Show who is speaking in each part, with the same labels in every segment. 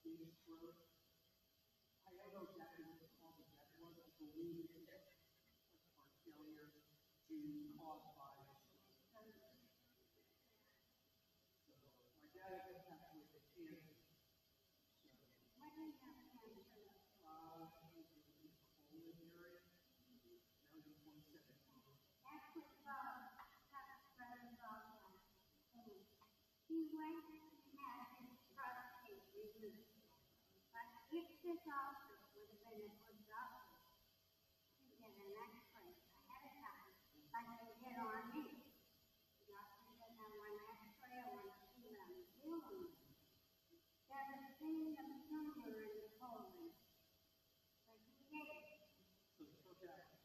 Speaker 1: biggest growth. I don't know exactly what the cause of that was. I believe it was heart failure caused by so my dad was actually a cancer. So
Speaker 2: When did you have cancer?
Speaker 1: he was in the Poland area. That was in 2017.
Speaker 2: That's what Chuck's brother Bob was. He went and had his prostate removed. But if the doctor would have been a good doctor, he did an x-ray ahead of time, like they did on me. The doctor said, I want an x-ray, I want to see what I'm doing. There was seen a tumor in the colon. But he did.
Speaker 1: So it took out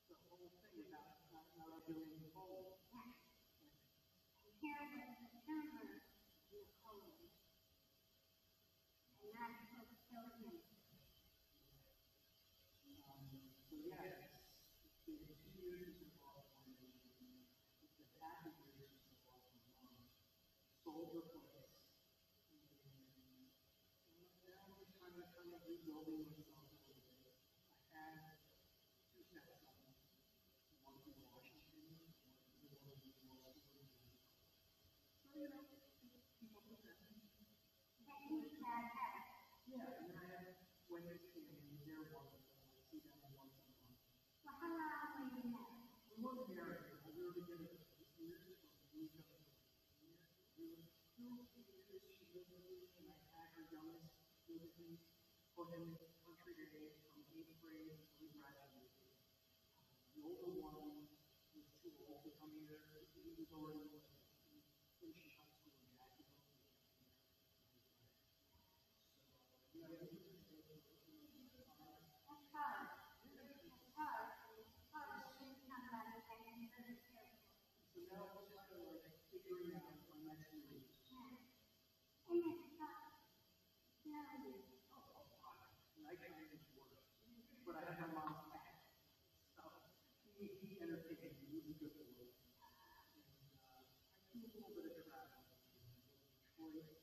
Speaker 1: the whole thing about not doing the whole.
Speaker 2: Yeah. And here was the tumor in the colon. And that's what killed him.
Speaker 1: So yeah, it's been 2 years since I lost my mom. It's been half a year since I lost my mom. Sold her place. And now I'm just kind of rebuilding myself a little bit. I had 2 stepsons. One from Washington, one from Washington. So, you know, keep up with that. Yeah, and I have Wendy's family, they're wonderful. I see them once a month.
Speaker 2: Well, how long were you married?
Speaker 1: We weren't married. We were together for 8 years, but we moved up for 1 year. We were 2 years. She lived with me, and I had her youngest live with me for him country day from 8th grade until we graduated. The older one was too old to come here. He was already finishing high school in Jacksonville. So, yeah,
Speaker 2: That's hard. It's hard. It's hard to lose somebody that you're very careful.
Speaker 1: so now we're just kind of like figuring out my next move.
Speaker 2: Yeah. And it's hard. No.
Speaker 1: I can manage work, but I have my mom's back. So he entertained me. He was a good boy. And I do a little bit of travel. Detroit,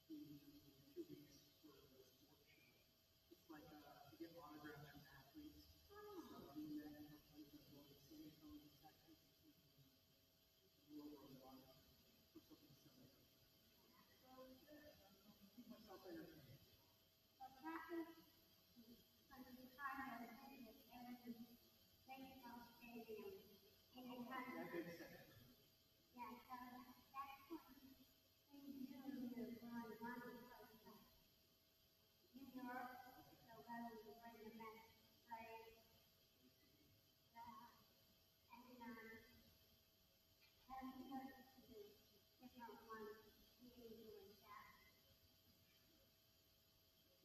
Speaker 1: in 2 weeks for a sports show. It's like to get autographs from athletes. So we met a couple of times going to San Antonio, Texas, and we'll run on for something similar. So yeah, keep myself entertained.
Speaker 2: Well, practice from the time of the baseball stadium in the country.
Speaker 1: That makes sense.
Speaker 2: Yeah, so that's when you knew you were going one place. New York, so go to bring the best place. And then we go to the different ones, meetings doing that.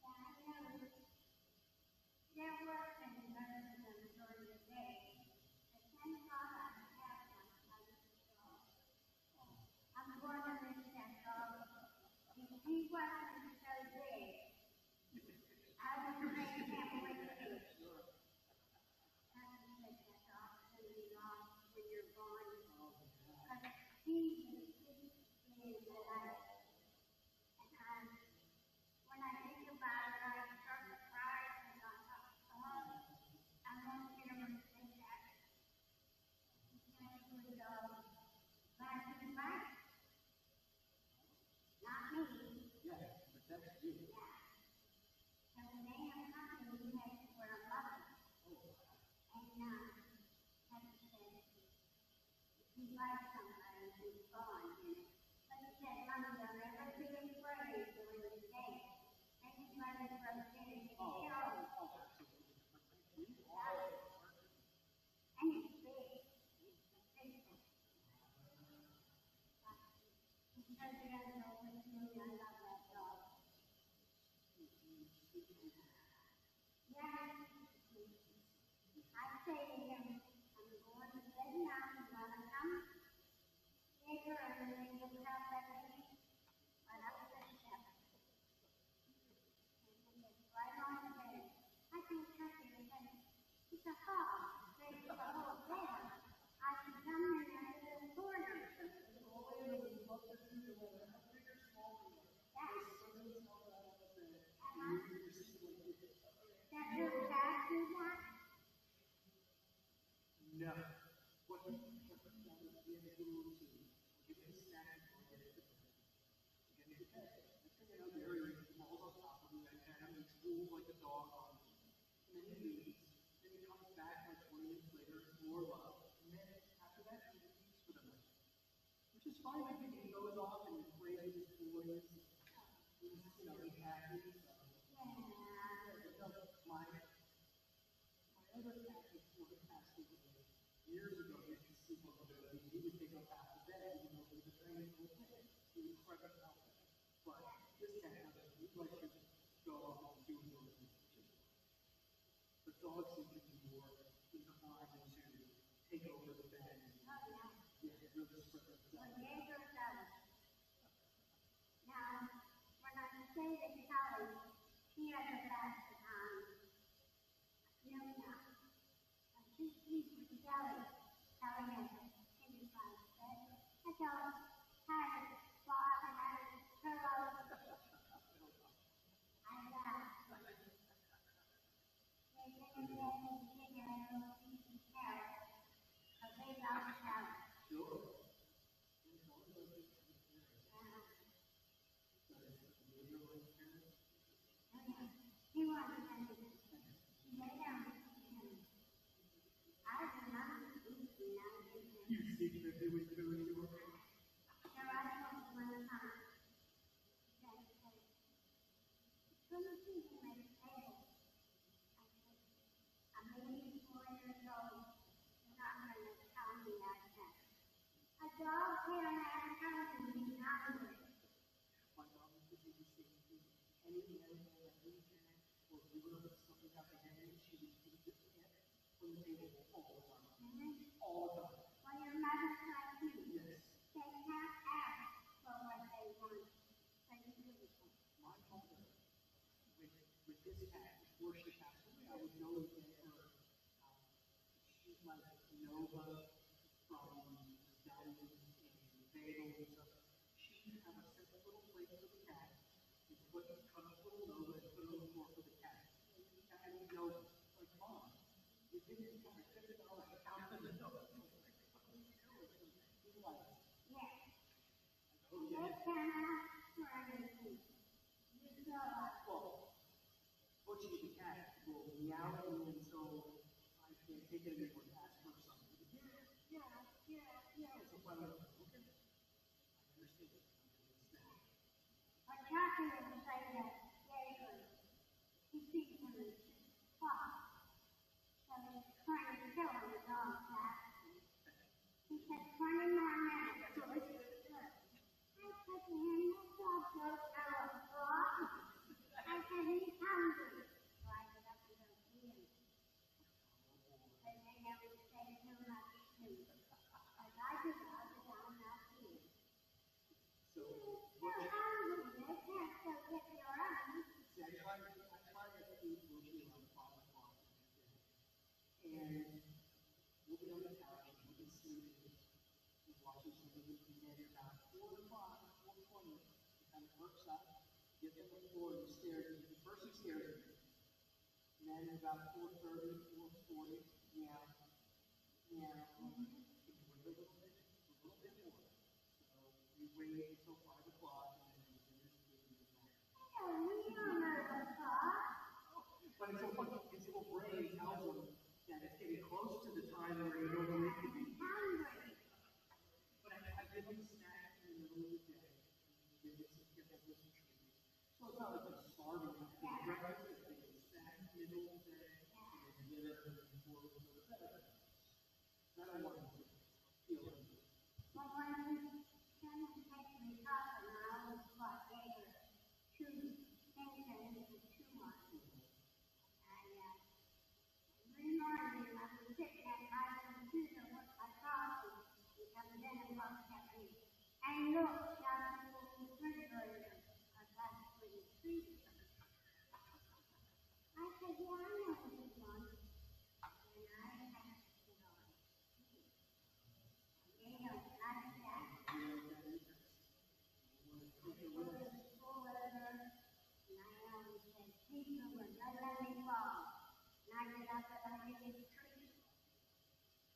Speaker 2: Yeah, I know. They're working better than during the day. At 10 o'clock, I have them. I'm going to miss that dog. He wasn't so big. I would make him with me. I would take that dog to me off when you're gone. Because he's in life. And when I think about it, I start to cry and I won't get him to say that. He would back and back. Not me.
Speaker 1: Yeah, but that's you.
Speaker 2: Yeah. So when they have company, we have to wear a muffler. And have to say, if you like somebody, he's gone. But he said, Mommy, don't ever be afraid during the day. And he's running from city to kill. And he's big. He's big. Because he doesn't know what to do, I love that dog. Yeah. I say to him, I'm going to bed now, you want to come? Later, and then you'll have that baby. But I'm going to step. And he is right on the bed. I can touch him because he's a hog. There's a whole bed. I can come in the corner. Yes.
Speaker 1: out there, he falls on top of me, I pet him, he drools like a dog on me. And then he leaves. Then he comes back like 20 minutes later, more love. And then after that, he leaves for the night. Which is fine, I think he goes off and he plays with his toys. He's happy. So. My other cat was sort of passed away years ago. He used to sleep on the bed. He would take up half the bed, even though he was a tiny little kid. He was quite a help. But this cat doesn't. He likes to go off and do his own thing. But dogs seem to be more inclined to take over the bed. Really spread themselves.
Speaker 2: Now, when I say that Kelly, she has a best Yuna. She sleeps with Kelly. Kelly has a king-size bed. And so, had a spot and had a pillow. And they get in bed and take a little piece of carrot. Because they love carrot.
Speaker 1: Sure.
Speaker 2: He wants to send it. She lay down and I remember eating that.
Speaker 1: You see that they would do it.
Speaker 2: So I told one time that couldn't see him at the table. I said, I'm maybe 4 years old. You're not going to tell me that. A dog can't have company when he's hungry.
Speaker 1: My mom used to do the same thing. Any animal that we had, or we were something out the head, she would eat the cat from the table all the time. All the time.
Speaker 2: Well, your mother's like you.
Speaker 1: Yes.
Speaker 2: They can't ask for what they want. So you do it.
Speaker 1: My mother, with this cat, before she passed away, I would go and get her. She's like Nova from Italian and bagels and stuff. She would have a separate little plate for the cat. And cut up little Nova and put it on the floor for the cat. And the cat would eat Nova. Like, Mom, you didn't have a $50 out of the Nova. He likes it.
Speaker 2: Yes.
Speaker 1: Oh,
Speaker 2: They
Speaker 1: yeah.
Speaker 2: can't ask for anything. You go.
Speaker 1: Well, fortunately, the cat will meow at me until I can't take it anymore to ask for something. Yeah. So finally, okay. I understand it.
Speaker 2: But Kathy would say that Jason, he sees him as fuck. So he's trying to kill him, the dog cat. He said 20 more minutes.
Speaker 1: That's all right.
Speaker 2: I said to him, this dog don't know a fuck. I said, he's hungry. So I get up and go see him. And they never say too much to me. Because I just love it, I'm not here.
Speaker 1: So,
Speaker 2: They're hungry. They can't go get their own.
Speaker 1: see, I try to eat usually around 5 o'clock. And we'll be on the couch, and we'll be sleeping, and watching something, and then about 4 o'clock, 4:20, it kind of works up, get on the floor, and stare at me. First he stares at me. And then about 4:30, 4:40, meow. Can you wait a little bit? A little bit more. So we wait until 5 o'clock, and then we finish doing the night.
Speaker 2: We don't know the fuck.
Speaker 1: But it's so funny, his little brain tells him that it's getting close to the time where he normally could be.
Speaker 2: Hungry.
Speaker 1: But I give him snacks in the middle of the day, and give him some treats. So it's not like he's starving after breakfast, it's like a snack in the middle of the day, and then dinner, and then before we go to bed. I don't want him to feel hungry.
Speaker 2: But when he came to take me up, and I always thought they were two things that he was too much. Every morning I was sitting at my computer with my coffee, because then it looked at me. And looked down in the refrigerator, because that's where the treat is. I said, yeah, I know this one. And I passed it on. They don't like that. People would pull over, and I always said, people would not let me fall. And I get up and I get this treat.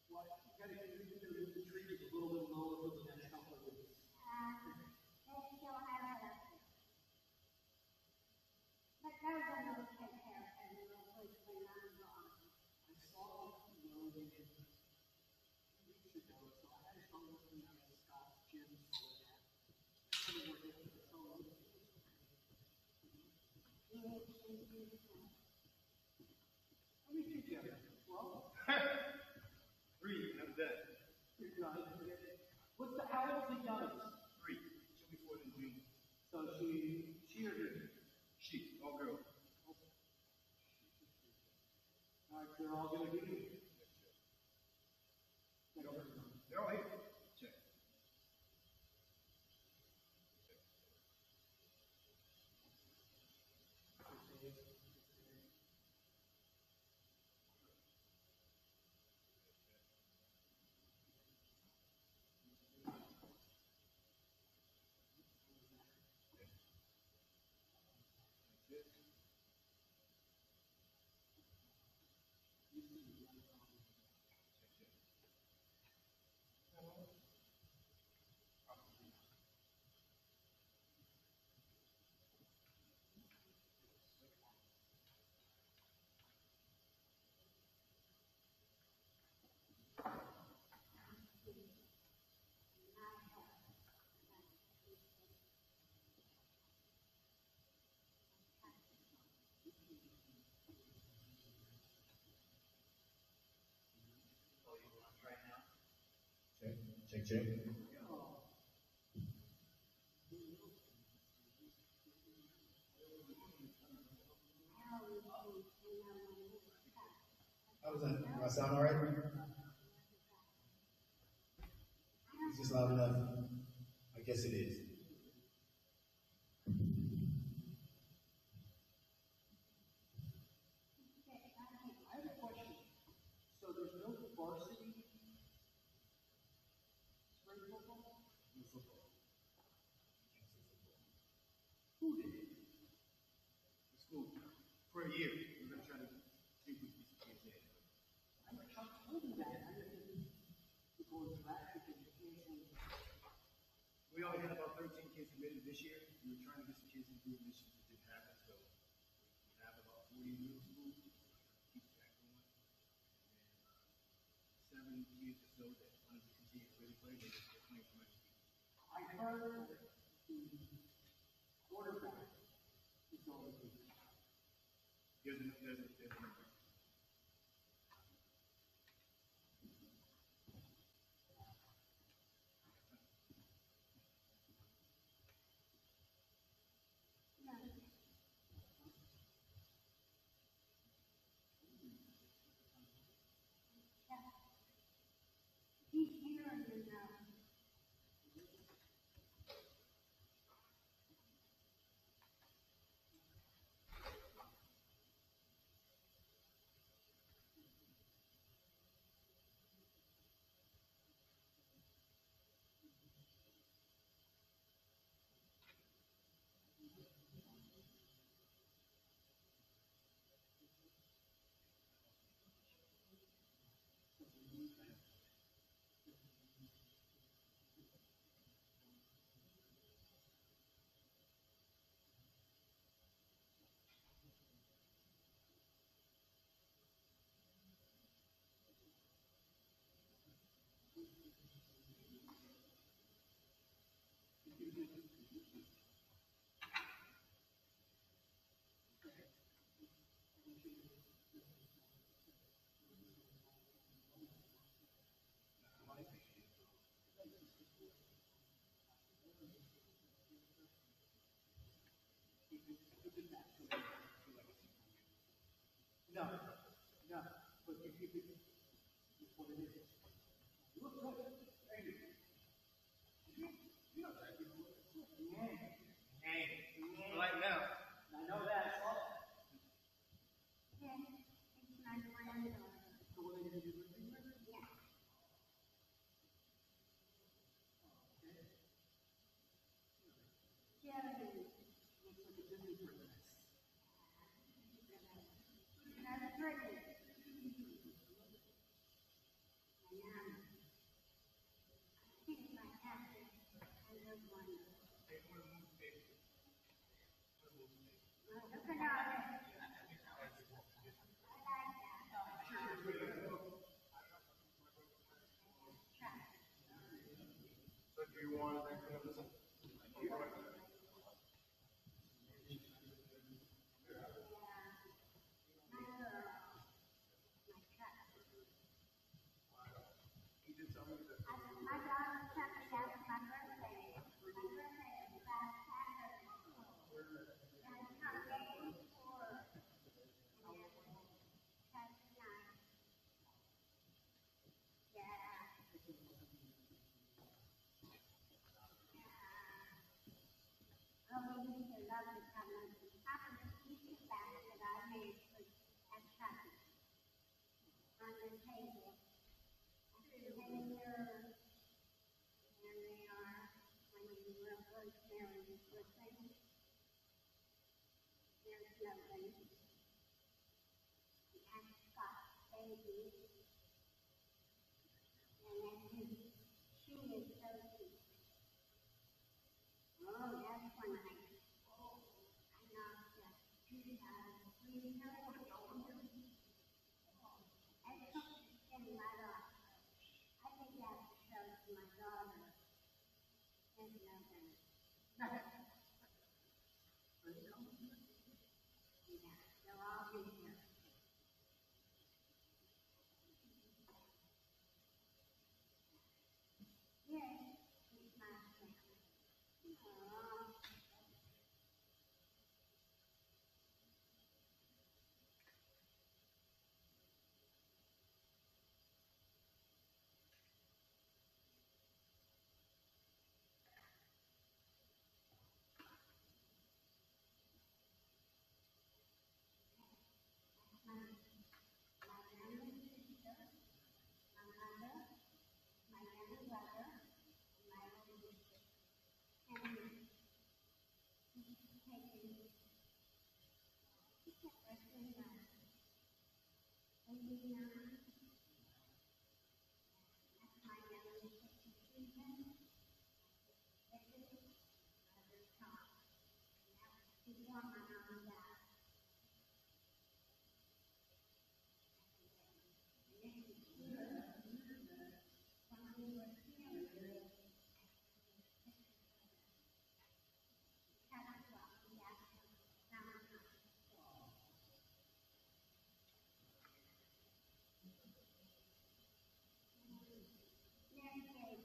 Speaker 1: Well, you gotta get the treat is a little bit lower for the next couple of weeks.
Speaker 2: They still have it up there.
Speaker 1: Jeff. Well,
Speaker 3: 3, and I'm done.
Speaker 1: you're done. What's the, how old's the youngest?
Speaker 3: 3. She'll be 4 in June.
Speaker 1: So she or he?
Speaker 3: She, all girl.
Speaker 1: All right, they're all going to be here.
Speaker 3: They're all here. Check.
Speaker 4: Check, check. How was that? Do I sound all right? Is this loud enough? I guess it is.
Speaker 1: I have a question. So there's no varsity spring football?
Speaker 4: No football.
Speaker 1: Who did it?
Speaker 3: The school. For a year, we're going to try to see if we can get some kids in.
Speaker 1: I know Chuck told me that. I didn't think you're going back because you canceled.
Speaker 3: We only had about 13 kids submitted this year. We were trying to get some kids in group admissions. It didn't happen, so we have about 40 in middle school. Keep that going. And 7 kids or so that wanted to continue to really play. They're playing for next week.
Speaker 1: I heard the quarterback is going to be.
Speaker 3: There's a number.
Speaker 2: He's here in the
Speaker 1: No, no. But if you could, it's what it is. You look good. Thank you. You don't try to be good.
Speaker 3: Hey, right now.
Speaker 1: I know that. I saw that.
Speaker 2: Yeah, it's my granddaughter.
Speaker 1: So what are they going to do with you?
Speaker 2: Yeah. Jeremy.
Speaker 1: Looks like a Disney princess.
Speaker 2: Another turkey. I am. He's my captain. I love one. Look at all this. I like that.
Speaker 3: So do you want to bring up this?
Speaker 2: was married with him. There's no baby. He has got babies. And then she is so sweet. Oh, that's when I knocked up 2,300. I took the skin right off. I think that shows my daughter. There's no baby. Yeah, they'll all be here. Yes, he's my family. Oh, my younger sister, my mother, my younger brother, and my older sister. And he's taken, he kept wrestling my 89. That's my younger sister, Susan. Vicky, brother Tom. And that was before my mom died. And this is here. When we were here, that's what we actually found out. Mary Kay.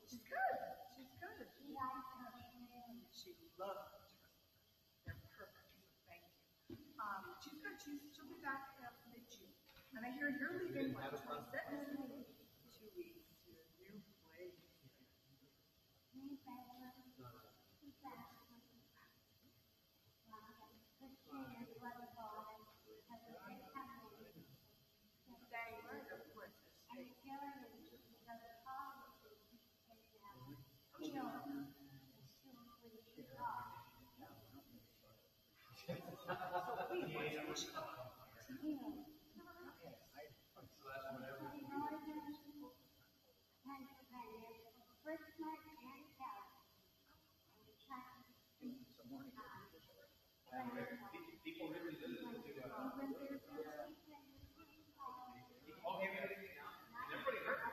Speaker 5: She's good. She's good.
Speaker 2: She likes her hair.
Speaker 5: She loves her. They're perfect. Thank you. She's good. She'll be back mid-June. And I hear you're leaving what, 26? 2 weeks to a new place.
Speaker 2: Me, Bella, who's that? Christina, Bloody Ball, has a big company.
Speaker 5: Dang right, of course.
Speaker 2: And Karen is because of policy, and he'll when she's off.
Speaker 5: So wait, what's the show?
Speaker 2: He'll. Pennsylvania for Christmas and Halloween. And we try to
Speaker 3: People really listen to,
Speaker 2: we went there this weekend.
Speaker 3: oh, hey, everything now. Everybody heard it.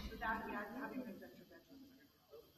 Speaker 5: So that, yeah, having those interventions are good.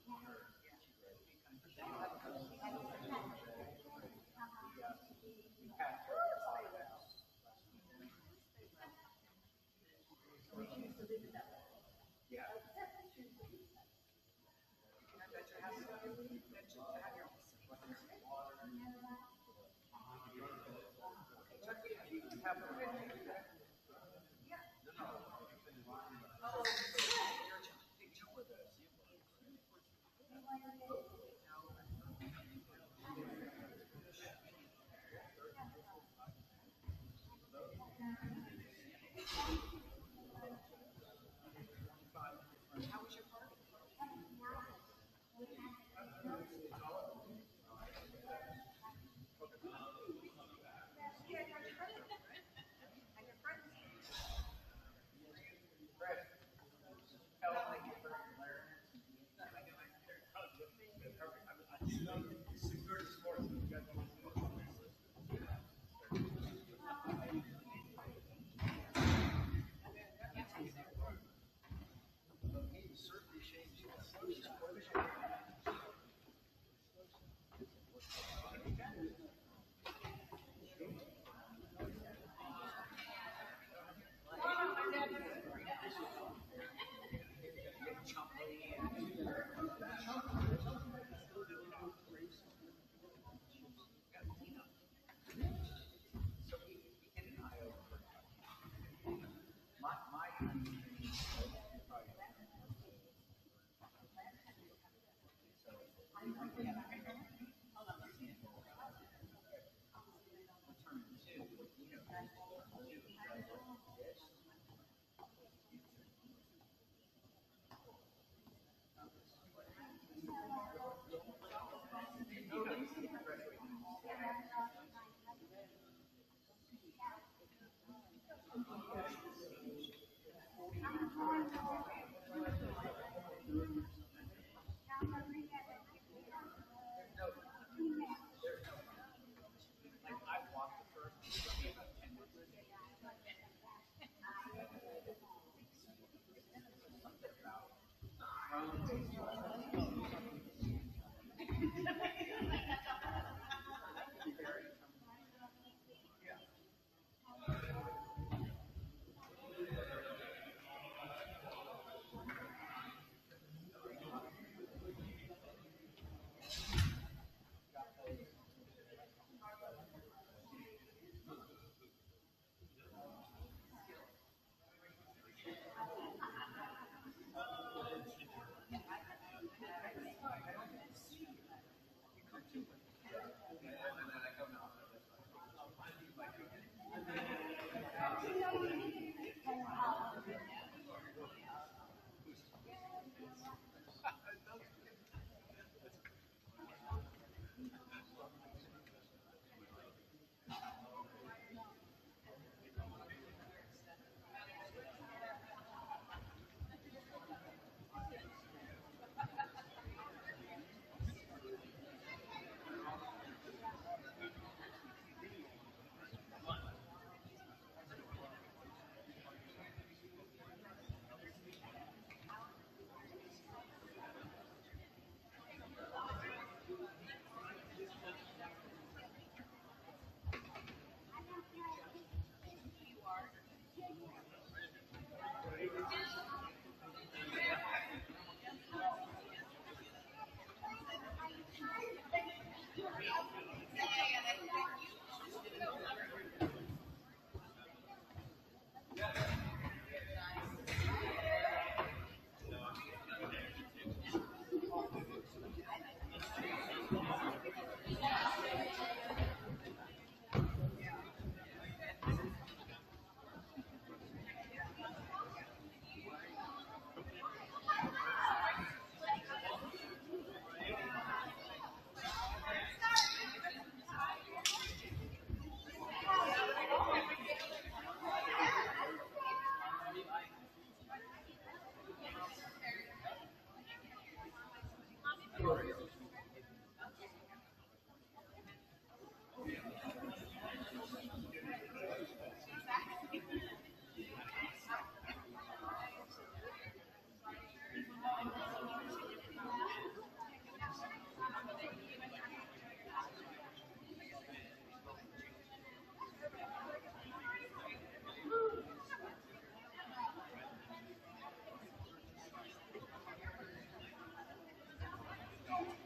Speaker 5: Thank you.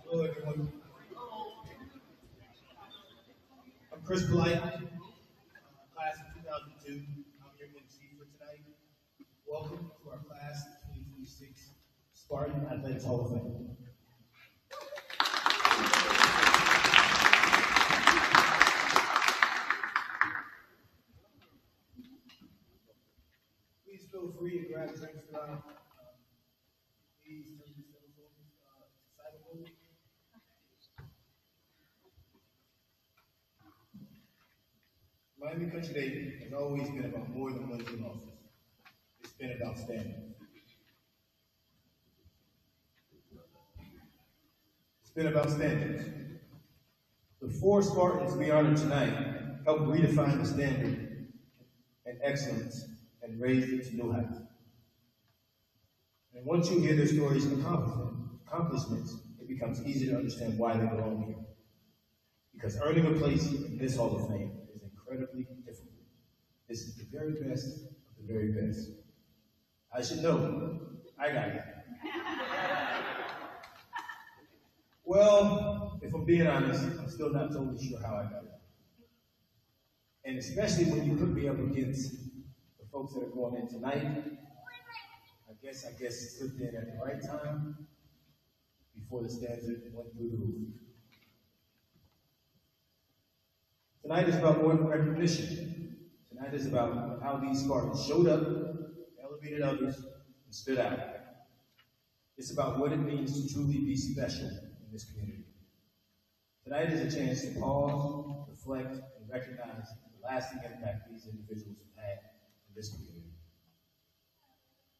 Speaker 4: Hello, everyone. I'm Chris Polite, class of 2002. I'm your MC for tonight. Welcome to our class of 2026 Spartan Athletics Hall of Fame. Please feel free to grab drinks throughout. Please turn your cell phones to silent mode. Miami Country Day has always been about more than wins and losses. It's been about standards. It's been about standards. The four Spartans we honor tonight helped redefine the standard and excellence and raised it to new heights. And once you hear their stories and accomplishments, it becomes easy to understand why they belong here. Because earning a place in this Hall of Fame is incredibly difficult. This is the very best of the very best. I should know. I got it. Well, if I'm being honest, I'm still not totally sure how I got it. And especially when you put me up against the folks that are going in tonight, I guess slipped in at the right time before the standard went through the roof. Tonight is about more than recognition. Tonight is about how these Spartans showed up, elevated others, and stood out. It's about what it means to truly be special in this community. Tonight is a chance to pause, reflect, and recognize the lasting impact these individuals have had in this community.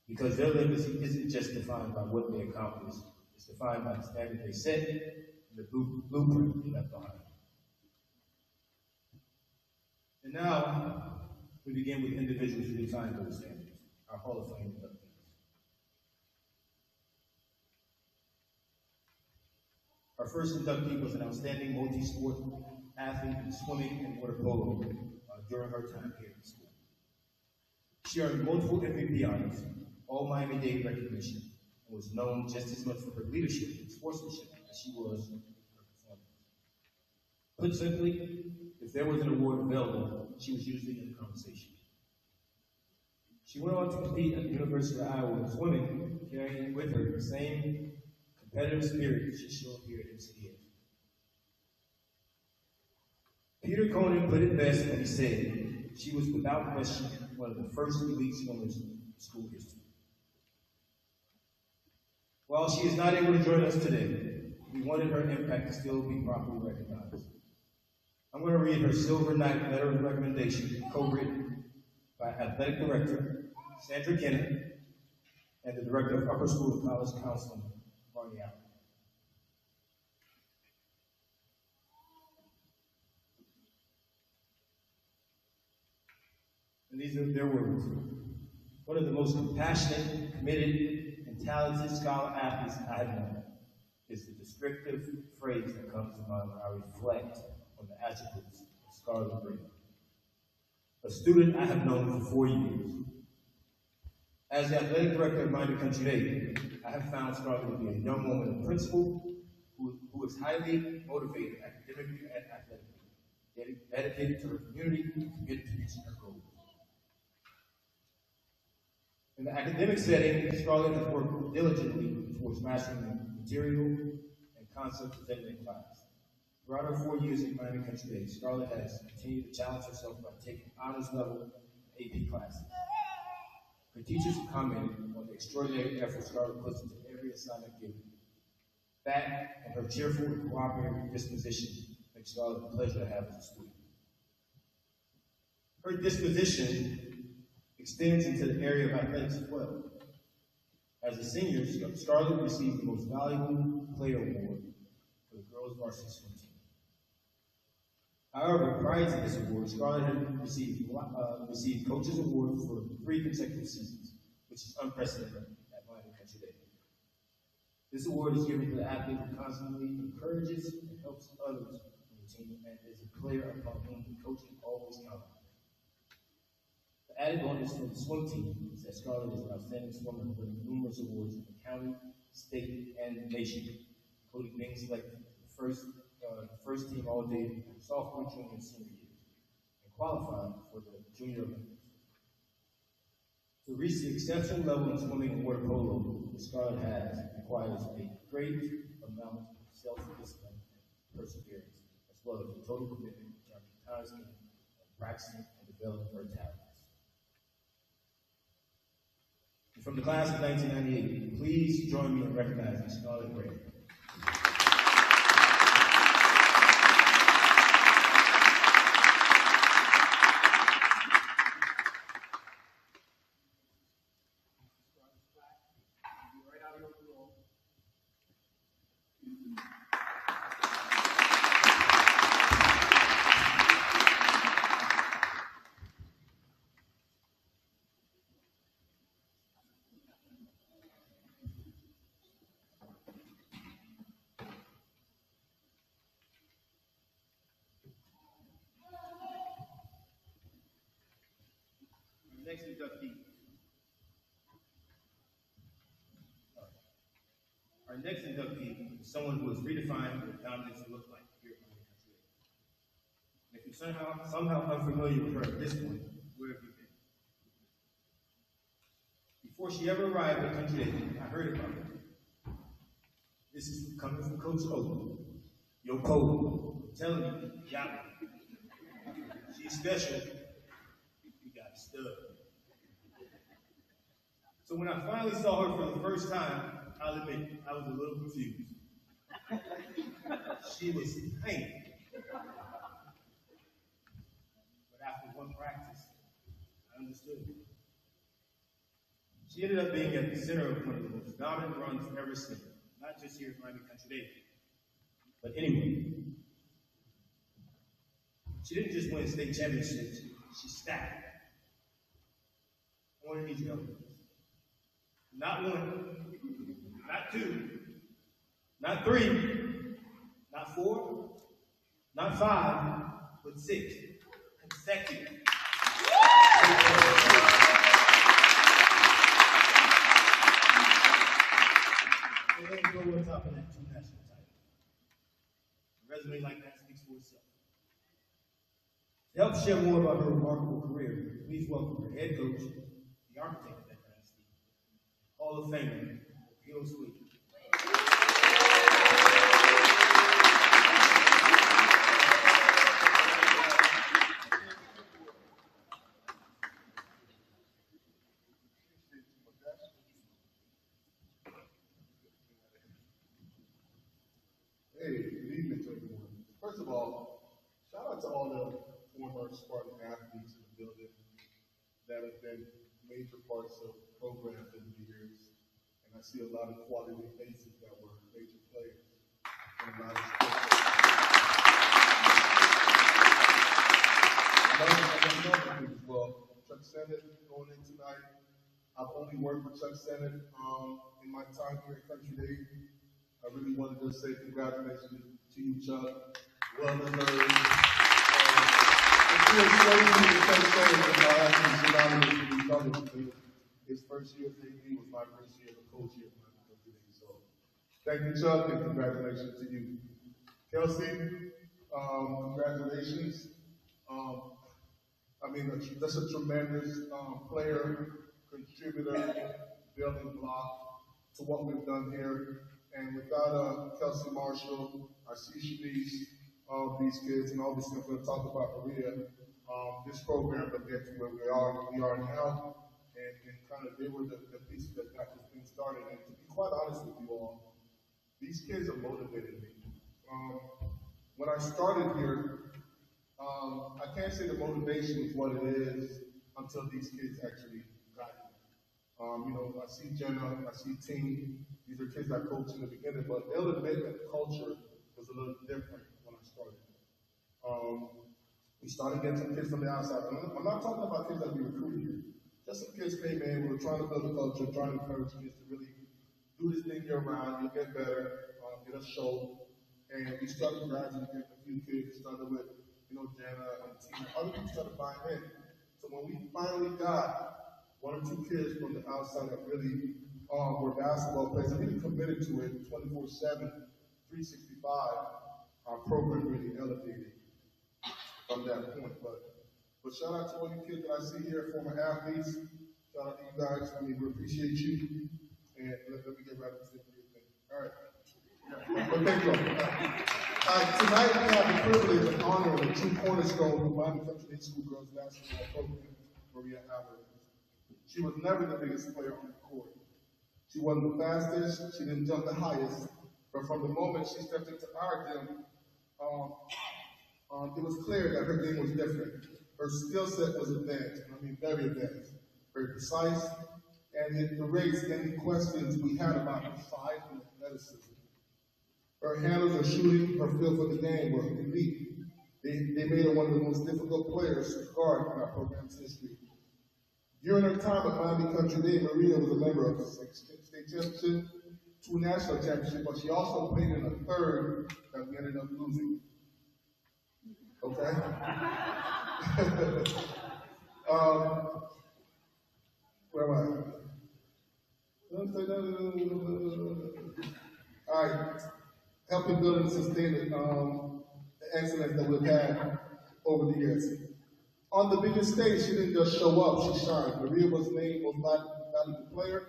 Speaker 4: Because their legacy isn't just defined by what they accomplished, it's defined by the standard they set and the blueprint they left behind. And now, we begin with individuals who define those standards, our Hall of Fame inductees. Our first inductee was an outstanding multi-sport athlete in swimming and water polo during her time here at school. She earned multiple MVP honors, all Miami-Dade recognition, and was known just as much for her leadership and sportsmanship as she was for her performance. Put simply, if there was an award available, she was usually in the conversation. She went on to compete at the University of Iowa in swimming, carrying with her the same competitive spirit she showed here at MCDA. Peter Conan put it best when he said she was without question one of the first elite swimmers in school history. While she is not able to join us today, we wanted her impact to still be properly recognized. I'm going to read her Silver Knight letter of recommendation, co-written by Athletic Director Sandra Kennan and the Director of Upper School and College Counseling, Barney Allen. And these are their words. One of the most compassionate, committed, and talented scholar athletes I have known is the descriptive phrase that comes to mind when I reflect on the attributes of Scarlett Green. A student I have known for 4 years. As the athletic director of Miami Country Day, I have found Scarlett to be a young woman of principle who is highly motivated academically and athletically, yet dedicated to her community, and committed to reaching her goals. In the academic setting, Scarlett has worked diligently towards mastering the material and concepts presented in class. Throughout her 4 years at Miami Country Day, Scarlett has continued to challenge herself by taking honors level AP classes. Her teachers have commented on the extraordinary effort Scarlett puts into every assignment given. That and her cheerful and cooperative disposition makes Scarlett a pleasure to have as a student. Her disposition extends into the area of athletics as well. As a senior, Scarlett received the Most Valuable Player Award for the girls' varsity swim team. However, prior to this award, Scarlett had received Coach's Award for 3 consecutive seasons, which is unprecedented at Miami Country Day. This award is given to the athlete who constantly encourages and helps others on the team and is a player upon whom the coach can always count on. The added bonus for the swim team is that Scarlett is an outstanding swimmer winning numerous awards in the county, state, and nation, including being selected for the first team all-day sophomore, junior, and senior years, and qualified for the Junior Olympics. To reach the exceptional level in swimming and water polo that Scarlett has requires a great amount of self-discipline and perseverance, as well as a total commitment in terms of time spent on practicing and developing her talents. From the class of 1998, please join me in recognizing Scarlett Gray. Next inductee. Our next inductee is someone who has redefined what dominance looks like here at Miami Country Day. If you're somehow unfamiliar with her at this point, where have you been? Before she ever arrived at Country Day, I heard about her. This is coming from Coach O. Yo, Polo. I'm telling you, yeah. She's special. You got a stud. So when I finally saw her for the first time, I'll admit, I was a little confused. She was tiny. But after one practice, I understood. She ended up being at the center of one of the most dominant runs ever seen, not just here at Miami Country Day, but anyway. She didn't just win state championships, she stacked. I want to need your help. Not 1, not 2, not 3, not 4, not 5, but 6 consecutive. And then go on top of that 2 national titles. A resume like that speaks for itself. To help share more about her remarkable career, please welcome her head coach, the architect of that dynasty, Hall of Famer, Gil Sweet.
Speaker 6: Hey, good evening to everyone. First of all, shout out to all the former Spartan athletes in the building that have been major parts of programs over the years. And I see a lot of quality faces that were major players in a lot of sports. Well, Chuck Sennett going in tonight. I've only worked with Chuck Sennett in my time here at Country Day. I really wanted to say congratulations to you, Chuck. Well deserved. His first year at AD was my first year as a coach here at Miami Country Day. So thank you, Chuck, and congratulations to you. Kelsey, congratulations. Um, I mean, that's a tremendous player, contributor, building block to what we've done here. And without Kelsey Marshall, I see Shanice, these kids, and obviously I'm going to talk about Maria. This program will get to where we are now, and kind of they were the pieces that got this thing started. And to be quite honest with you all, these kids are motivating me. Um, when I started here, I can't say the motivation is what it is until these kids actually got here. I see Jenna, I see Team. These are kids I coached in the beginning, but they'll admit that the culture was a little different when I started. We started getting some kids from the outside. I'm not talking about kids that we recruited here. Just some kids came in, we were trying to build a culture, trying to encourage kids to really do this thing year round, you'll get better, get a show. And we started gradually getting a few kids, started with, Jana and Tina. Other people started buying in. So when we finally got one or two kids from the outside that really were basketball players and really committed to it 24/7, 365, our program really elevated from that point. But shout out to all you kids that I see here, former athletes. Shout out to you guys. I mean, we appreciate you. And let me get right into the thing. All right. But thank you all. Tonight we have the privilege and honor of the true cornerstone of Miami Country School girls basketball program, Maria Alvarez. She was never the biggest player on the court. She wasn't the fastest, she didn't jump the highest, but from the moment she stepped into our gym, it was clear that her game was different. Her skill set was advanced, very advanced, very precise, and it erased any questions we had about her size and athleticism. Her handles, her shooting, her feel for the game were elite. They made her one of the most difficult players to guard in our program's history. During her time at Miami Country Day, Maria was a member of the state championship, 2 national championships, but she also played in a third that we ended up losing. Okay? Where am I? All right. Helping build and sustain the excellence that we've had over the years. On the biggest stage, she didn't just show up, she shined. Maria was named Most Valuable Player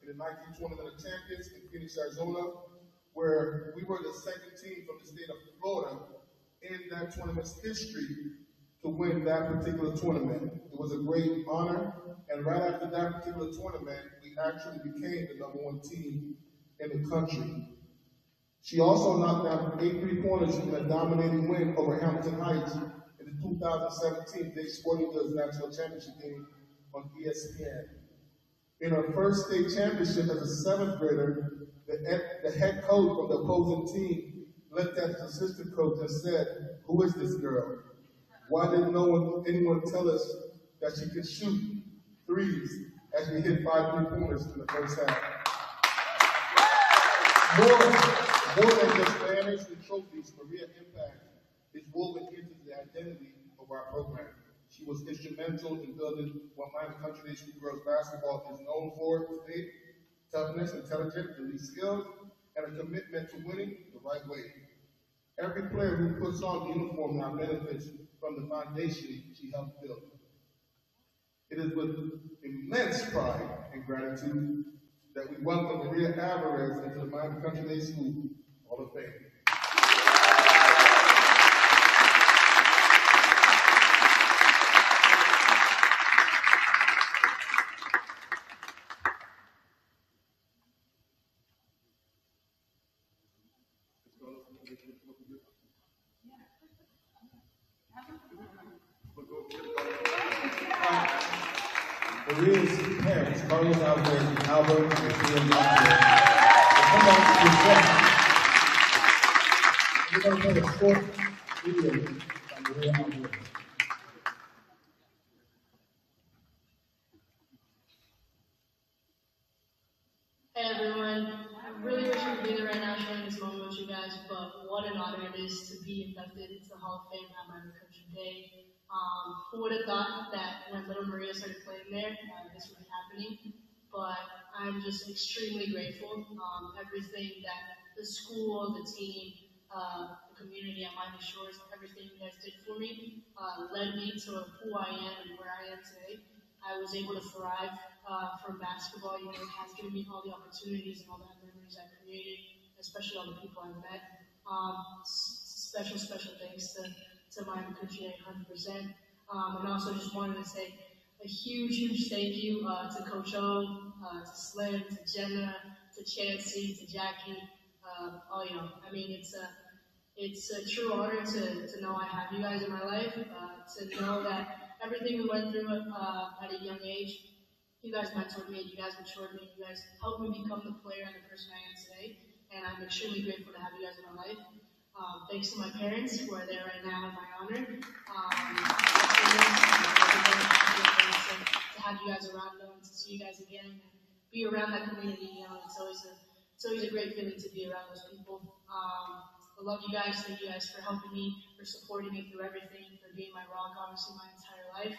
Speaker 6: in the 19 Tournament of Champions in Phoenix, Arizona, where we were the second team from the state of Florida in that tournament's history to win that particular tournament. It was a great honor, and right after that particular tournament, we actually became the #1 team in the country. She also knocked down 8 3-pointers in a dominating win over Hamilton Heights in the 2017 Dick's Sporting Goods National Championship game on ESPN. In her first state championship as a 7th grader, the head coach of the opposing team looked at his assistant coach and said, "Who is this girl? Why didn't anyone tell us that she could shoot threes?" As we hit 5 3-pointers in the first half. More than just banners and trophies, Maria's impact is woven into the identity of our program. She was instrumental in building what Miami Country Day School girls basketball is known for today: toughness, intelligence, elite skills, and a commitment to winning the right way. Every player who puts on the uniform now benefits from the foundation she helped build. It is with immense pride and gratitude that we welcome Maria Alvarez into the Miami Country Day School Hall of Fame. Maria's parents, Carlos Alvarez and Albert and Sophia Alvarez, come on to present. We're going to play a short video by Maria Alvarez.
Speaker 7: Hey everyone, I really wish I could be there right now sharing this moment with you guys, but what an honor it is to be inducted into the Hall of Fame at Miami Country Day. Who would have thought that when little Maria started playing there, this would be happening? But I'm just extremely grateful. Everything that the school, the team, the community at Miami Shores, everything you guys did for me led me to who I am and where I am today. I was able to thrive from basketball. You know, it has given me all the opportunities and all the memories I created, especially all the people I met. Special thanks to Miami Country 100%. And also just wanted to say a huge thank you to Coach O, to Slim, to Jenna, to Chancey, to Jackie. All y'all. I mean, it's a true honor to know I have you guys in my life, to know that everything we went through at a young age, you guys mentored me, you guys matured me, you guys helped me become the player and the person I am today, and I'm extremely grateful to have you guys in my life. Thanks to my parents who are there right now in my honor. To have you guys around them, to see you guys again, and be around that community, you know, it's always a great feeling to be around those people. I love you guys. Thank you guys for helping me, for supporting me through everything, for being my rock, obviously, my entire life.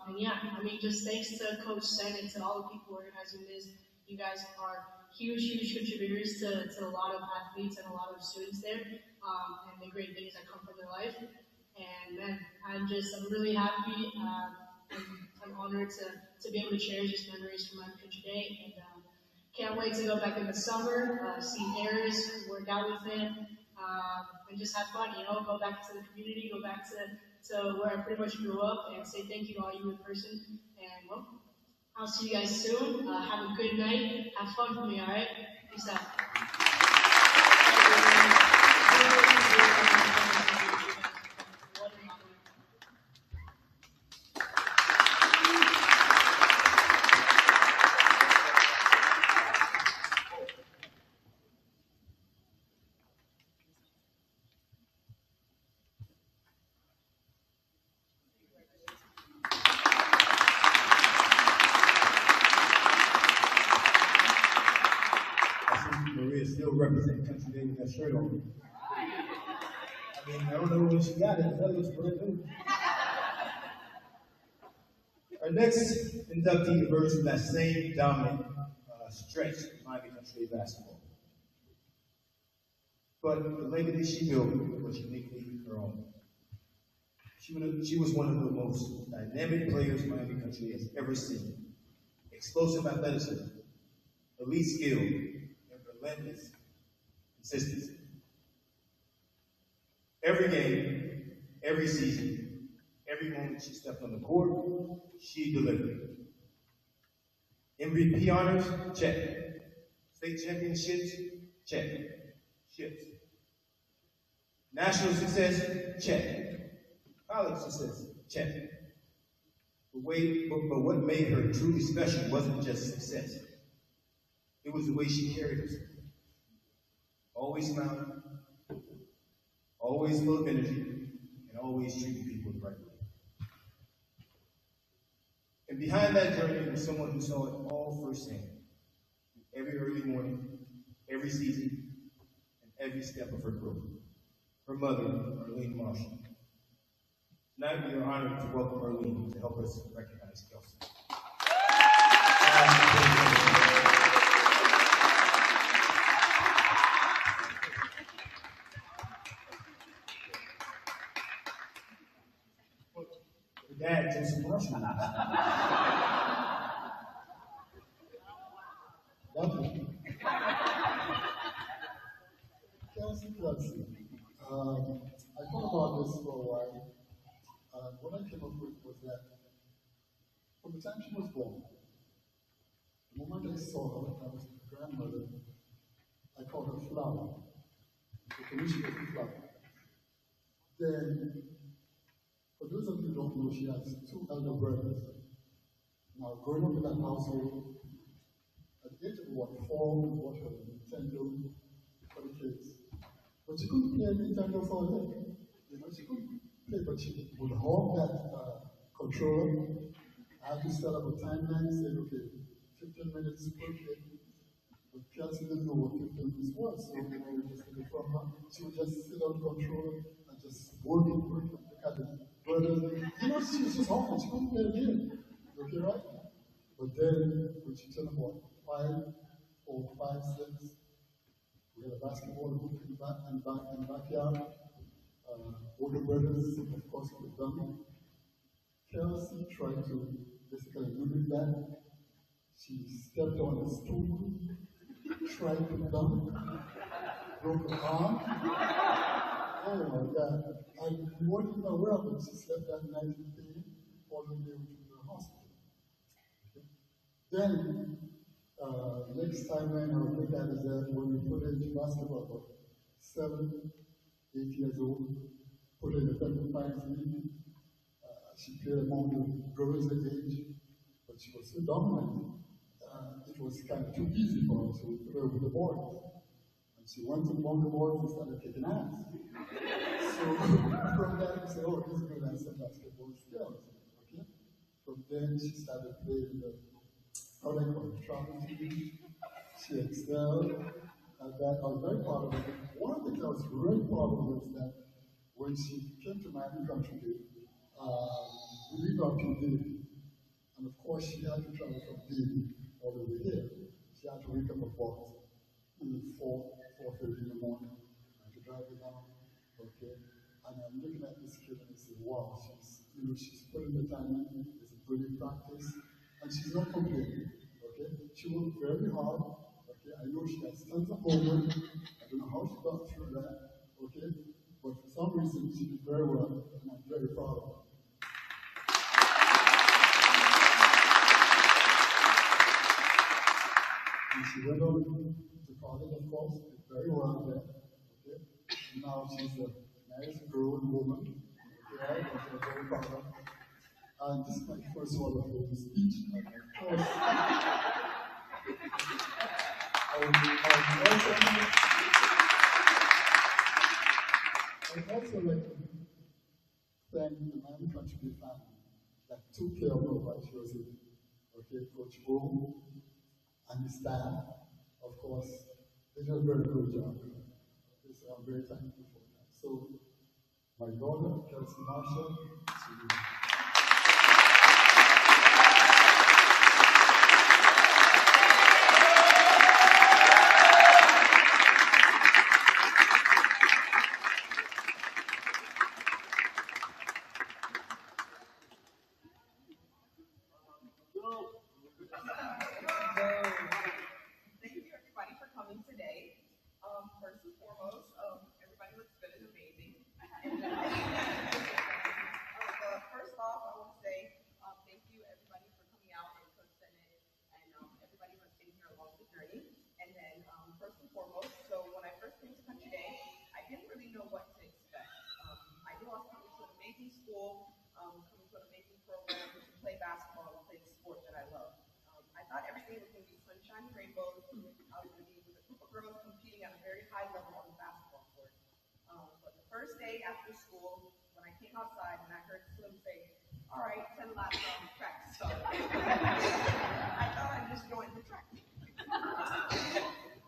Speaker 7: And yeah, I mean, just thanks to Coach Sen and to all the people organizing this. You guys are huge contributors to a lot of athletes and a lot of students there, and the great things that come from their life. And man, I'm really happy. I'm honored to be able to cherish these memories from my country day, and can't wait to go back in the summer, see Harris, work out with him, and just have fun, you know, go back to the community, go back to where I pretty much grew up, and say thank you to all you in person. And well, I'll see you guys soon. Have a good night. Have fun for me, all right? Peace out.
Speaker 4: Maria still represent Country Day with that shirt on. I mean, I don't know when she got it, but that looks brand new. Our next inductee emerged from that same dominant stretch of Miami Country Day basketball. But the legacy she built was uniquely her own. She was one of the most dynamic players Miami Country has ever seen. Explosive athleticism, elite skill, and relentless consistency. Every game, every season, every moment she stepped on the court, she delivered. MVP honors, check. State championships, check. Ships. National success, check. College success, check. But what made her truly special wasn't just success. It was the way she carried herself. Always smiling, always full of energy, and always treating people the right way. And behind that journey was someone who saw it all firsthand. Every early morning, every season, and every step of her growth. Her mother, Arlene Marshall. Tonight we are honored to welcome Arlene to help us recognize Kelsey. Dad, Joseph Marshall.
Speaker 6: Lovely. Kelsey. I thought about this for a while. What I came up with was that from the time she was born, the moment I saw her, I was her grandmother, I called her Flower. The commission was Flower. Then, for those of you who don't know, she has two elder brothers. Now, growing up in that household, at the age of what, 4, we bought her a Nintendo for the kids. But she couldn't play Nintendo for a day. You know, she couldn't play, but she would hold that controller. I had to set up a timeline and say, okay, 15 minutes per kid. But Kelsey didn't know what 15 minutes was, so you know, we just took it from her. She would just sit on the controller and just work it. Look at it. But, you know, she was just home. She couldn't play a game. Okay, right? But then, when she turned about 5, 4, 5, 6,
Speaker 8: We had a basketball hoop in the backyard. Older brothers, of course, could dunk. Kelsey tried to basically mimic that. She stepped on a stool, tried to dunk, broke her arm. Oh my God. And we weren't even aware of it. She slept that night in pain all the way to the hospital. Then, next time when I look at is that when we put her into basketball, about 7, 8 years old, put her in the Pembroke Pines League. She played among the girls her age, but she was so dominant. It was kind of too easy for her, so we put her with the boys. And she went among the boys and started kicking ass. So from there, we said, oh, this girl has some basketball skills. Okay? From then, she started playing the how they call it, travel team. She excelled at that. I was very proud of her. One of the things I was very proud of was that when she came to Miami Country Day, we leave our PD, and of course she had to travel from Davie all the way here. She had to wake up about 4:30 in the morning and to drive it down. Okay, and I'm looking at this kid and I say, wow, she's putting the time in. It's a brilliant practice, and she's not complaining. Okay, she worked very hard. Okay, I know she has tons of homework. I don't know how she got through that. Okay, but for some reason she did very well, and I'm very proud of her. And she went on to college, of course, did very well there. Okay, and now she's a nice grown woman. Okay, which I'm very proud of. And this is my first one of the speech, and of course, I'd also like to thank the Miami Country Day family that took care of her while she was in. Okay, Coach O and the staff, of course, they did a very good job. So I'm very thankful for that. So, my daughter, Kelsey Marshall,
Speaker 5: Thank you everybody for coming today. First and foremost, everybody looks good and amazing. First off, I want to say thank you everybody for coming out and Coach Senate and everybody who has been here along the journey. And then first and foremost, so when I first came to Country Day, I didn't really know what to expect. I knew I was coming to an amazing school, coming to an amazing program to play basketball and play the sport that I love. I thought everything was going to be sunshine and rainbows. I was going to be with a group of girls competing at a very high level on the basketball court. But the first day after school, when I came outside and I heard Slim say, all right, 10 laps on track to start. I thought I just joined the track team.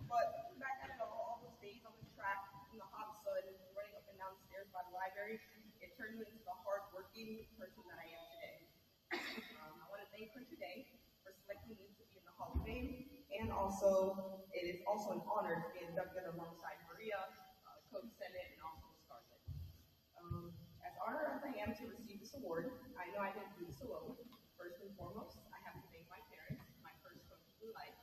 Speaker 5: But back at it all those days on the track, in the hot sun, running up and down the stairs by the library, it turned me into the hard-working person that I am today. I want to thank her today for selecting me to be in the Hall of Fame, and also, it is also an honor to be inducted alongside Maria, Coach Senate, and also Spartan. As honored as I am to receive this award, I know I didn't do this alone. First and foremost, I have to thank my parents, my first coaches in life.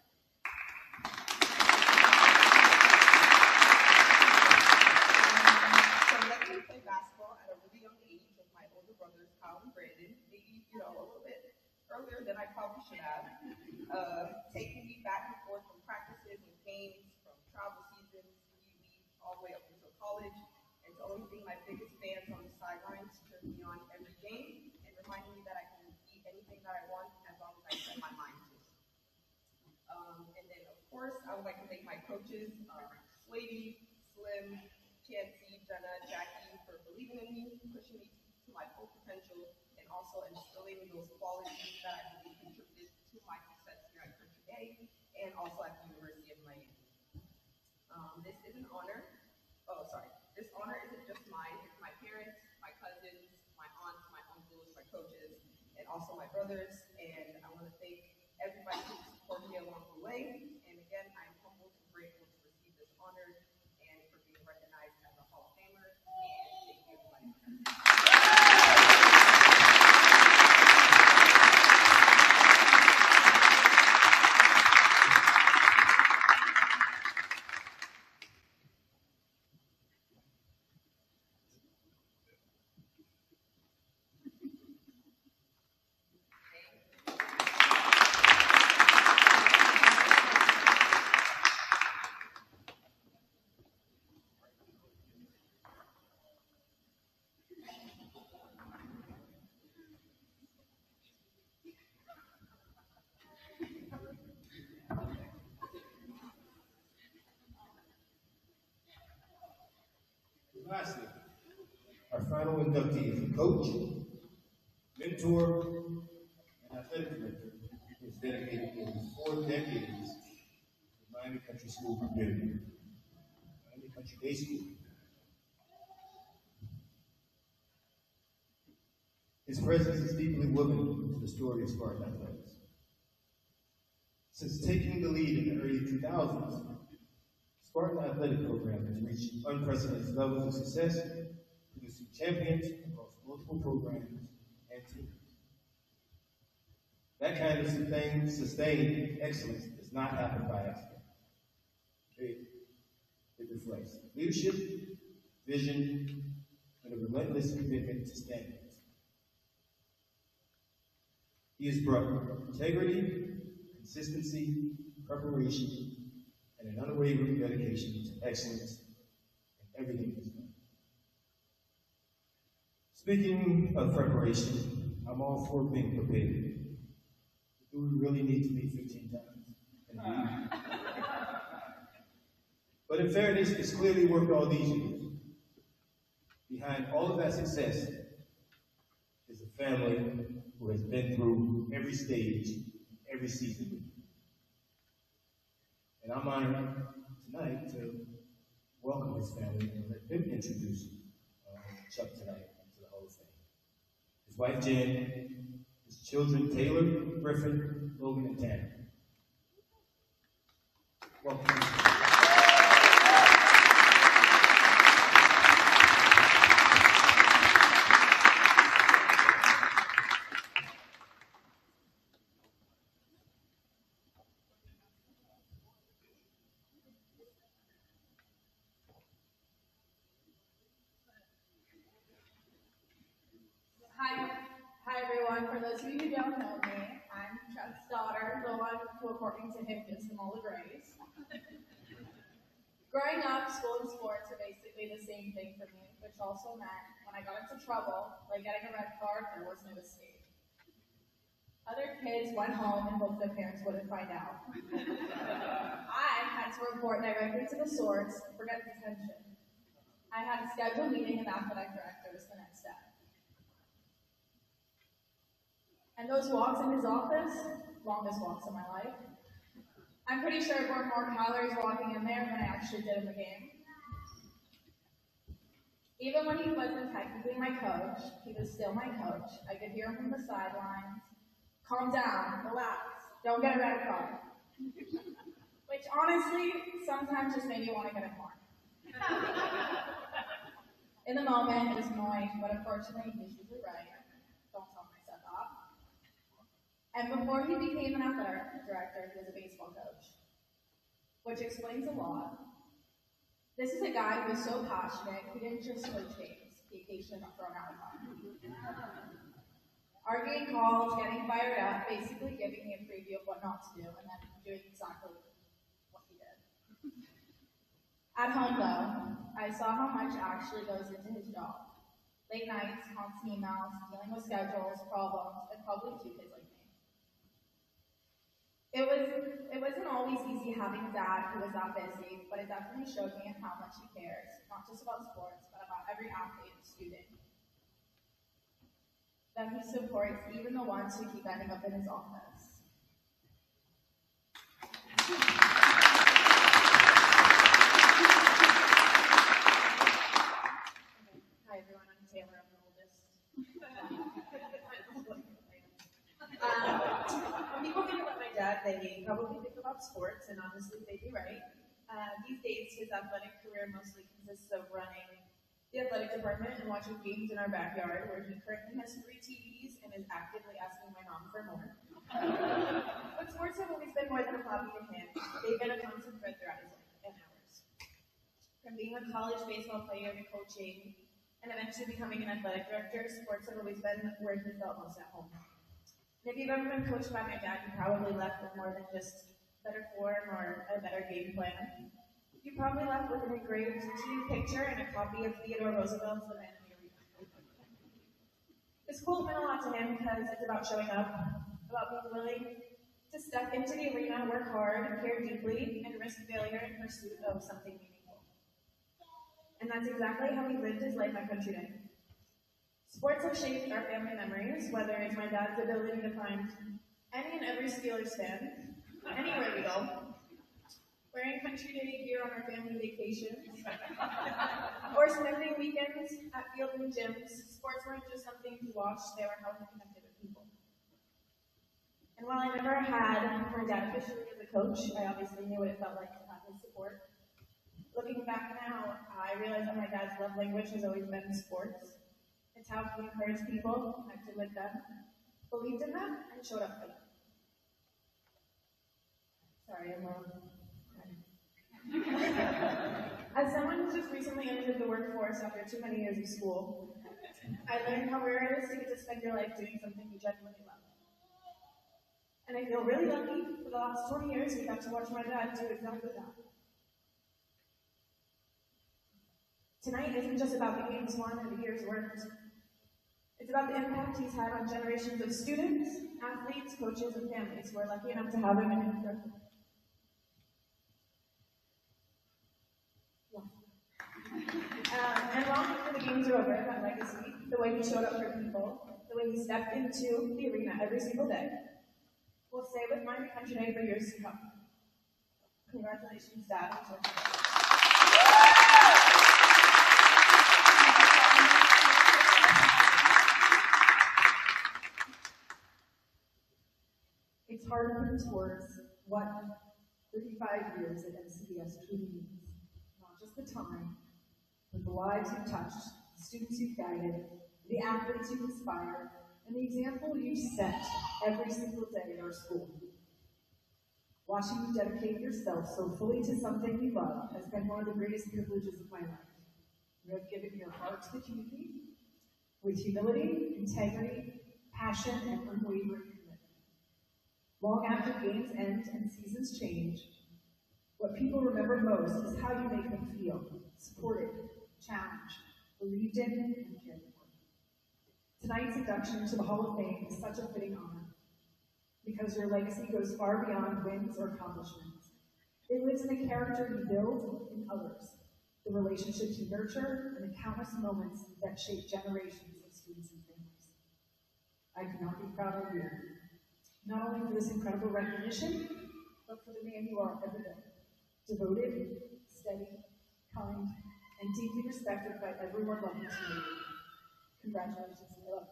Speaker 5: So letting me play basketball at a really young age with my older brothers, Kyle and Brandon, maybe, a little bit earlier than I probably should have, taking me back and forth from practices and games, from travel seasons, all the way up until college, and to always being my biggest fans on the sidelines, cheering me on every game, and reminding me that I can eat anything that I want as long as I set my mind to. And then, of course, I would like to thank my coaches, Swadey, Slim, Chancey, Jenna, Jackie, for believing in me, pushing me to my full potential, and also instilling those qualities that I believe contributed to my success here at Country Day, and also at the University of Miami. This is an honor. This honor isn't just mine. It's my parents, my cousins, my aunts, my uncles, my coaches, and also my brothers. And I want to thank everybody who supported me along the way. And again, I'm humbled and grateful to receive this honor
Speaker 4: Lastly, our final inductee is a coach, mentor, and athletic director who has dedicated nearly 4 decades to the Miami Country School community. Miami Country Day School. His presence is deeply woven to the story of Spartan athletics. Since taking the lead in the early 2000s, Spartan athletic program has reached unprecedented levels of success, producing champions across multiple programs and teams. That kind of sustained excellence does not happen by accident. It reflects leadership, vision, and a relentless commitment to standards. He has brought integrity, consistency, preparation, and an unwavering dedication to excellence in everything he's done. Speaking of preparation, I'm all for being prepared. Do we really need to meet 15 times? But in fairness, it's clearly worked all these years. Behind all of that success is a family who has been through every stage, every season. And I'm honored tonight to welcome his family and let them introduce Chuck tonight to the Hall of Fame. His wife Jen, his children Taylor, Griffin, Logan, and Tanner. Welcome.
Speaker 9: Hi everyone. For those of you who don't know me, I'm Chuck's daughter, the one who, according to him, gives him all the grades. Growing up, school and sports are basically the same thing for me, which also meant when I got into trouble, like getting a red card, there was no escape. Other kids went home and hoped their parents wouldn't find out. I had to report directly to the source, forget detention. I had a scheduled meeting with athletic directors the next day. And those walks in his office, longest walks of my life. I'm pretty sure I burned more calories walking in there than I actually did in the game. Even when he wasn't technically my coach, he was still my coach. I could hear him from the sidelines. Calm down, relax, don't get a red card. Which honestly, sometimes just made me want to get a more. In the moment, it was annoying, but unfortunately, he's usually right. Don't tell myself off. And before he became an athletic director, he was a baseball coach, which explains a lot. This is a guy who was so passionate, he didn't just coach games, he occasionally got thrown out of them. Arguing calls, getting fired up, basically giving me a preview of what not to do, and then doing exactly what he did. At home, though, I saw how much actually goes into his job. Late nights, constant emails, dealing with schedules, problems, and probably 2 kids like me. It wasn't always easy having a dad who was that busy, but it definitely showed me how much he cares, not just about sports, but about every athlete and student. That he supports even the ones who keep ending up in his office. Hi everyone, I'm Taylor, I'm the oldest. When people think about my dad, they probably think about sports, and honestly, they'd be right. These days, his athletic career mostly consists of running the athletic department and watching games in our backyard, where he currently has 3 TVs and is actively asking my mom for more. But sports have always been more than a hobby to him. They've been a constant thread throughout his life and ours. From being a college baseball player to coaching, and eventually becoming an athletic director, sports have always been where he felt most at home. And if you've ever been coached by my dad, you probably left with more than just better form or a better game plan. You probably left with an engraved team picture and a copy of Theodore Roosevelt's The Man in the Arena. This quote meant a lot to him because it's about showing up, about being willing to step into the arena, work hard, care deeply, and risk failure in pursuit of something meaningful. And and that's exactly how he lived his life at Country Day. Sports have shaped our family memories, whether it's my dad's ability to find any and every Steelers fan, anywhere we go, wearing Country Day gear on our family vacations, or spending weekends at fields and gyms. Sports weren't just something to watch, they were how we connected with people. And while I never had my dad officially as a coach, I obviously knew what it felt like to have his support. Looking back now, I realize that my dad's love language has always been sports. It's how he encouraged people, connected with them, believed in them, and showed up for them. Sorry, I'm As someone who just recently entered the workforce after too many years of school, I learned how rare it is to get to spend your life doing something you genuinely love. And I feel really lucky for the last 20 years we got to watch my dad do exactly that. Tonight isn't just about the games won or the years worked. It's about the impact he's had on generations of students, athletes, coaches, and families who are lucky enough to have him in their life. And long after the games are over, that legacy, the way he showed up for people, the way he stepped into the arena every single day, will stay with my Country Day for years to come. Congratulations, Dad.
Speaker 5: It's hard to put into words what 35 years at MCBS truly means. Not just the time, but the lives you've touched, the students you've guided, the athletes you've inspired, and the example you've set every single day in our school. Watching you dedicate yourself so fully to something you love has been one of the greatest privileges of my life. You have given your heart to the community with humility, integrity, passion, and unwavering commitment. Long after games end and seasons change, what people remember most is how you make them feel, supported, challenged, believed in, and cared for. Tonight's induction to the Hall of Fame is such a fitting honor because your legacy goes far beyond wins or accomplishments. It lives in the character you build in others, the relationships you nurture, and the countless moments that shape generations of students and families. I could not be prouder of you, not only for this incredible recognition, but for the man you are every day. Devoted, steady, kind, and deeply respected by everyone loving this community. Congratulations, and love.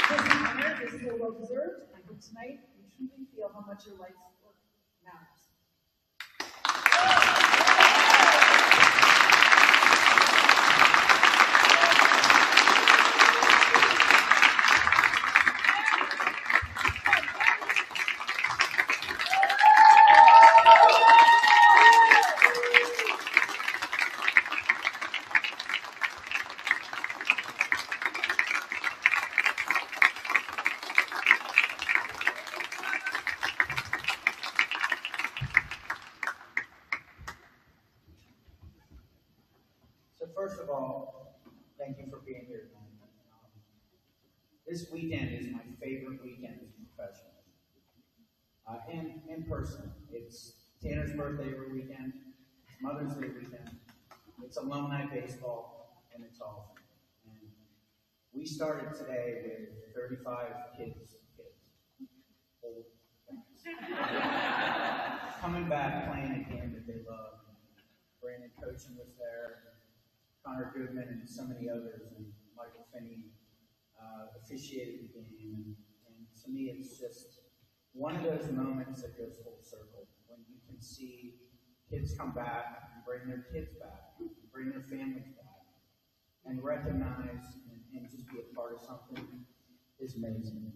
Speaker 5: This honor is so well deserved. I hope tonight you truly feel how much your life's work matters.
Speaker 10: First of all, thank you for being here tonight. This weekend is my favorite weekend as a professional. And in person, it's Tanner's birthday every weekend, it's Mother's Day weekend, it's alumni baseball, and it's all. And we started today with 35 kids, old guys, coming back playing a game that they love. Brandon Coaching was there. Connor Goodman and so many others, and Michael Finney officiated the game. And to me, it's just one of those moments that goes full circle when you can see kids come back and bring their kids back, bring their families back, and recognize and just be a part of something is amazing.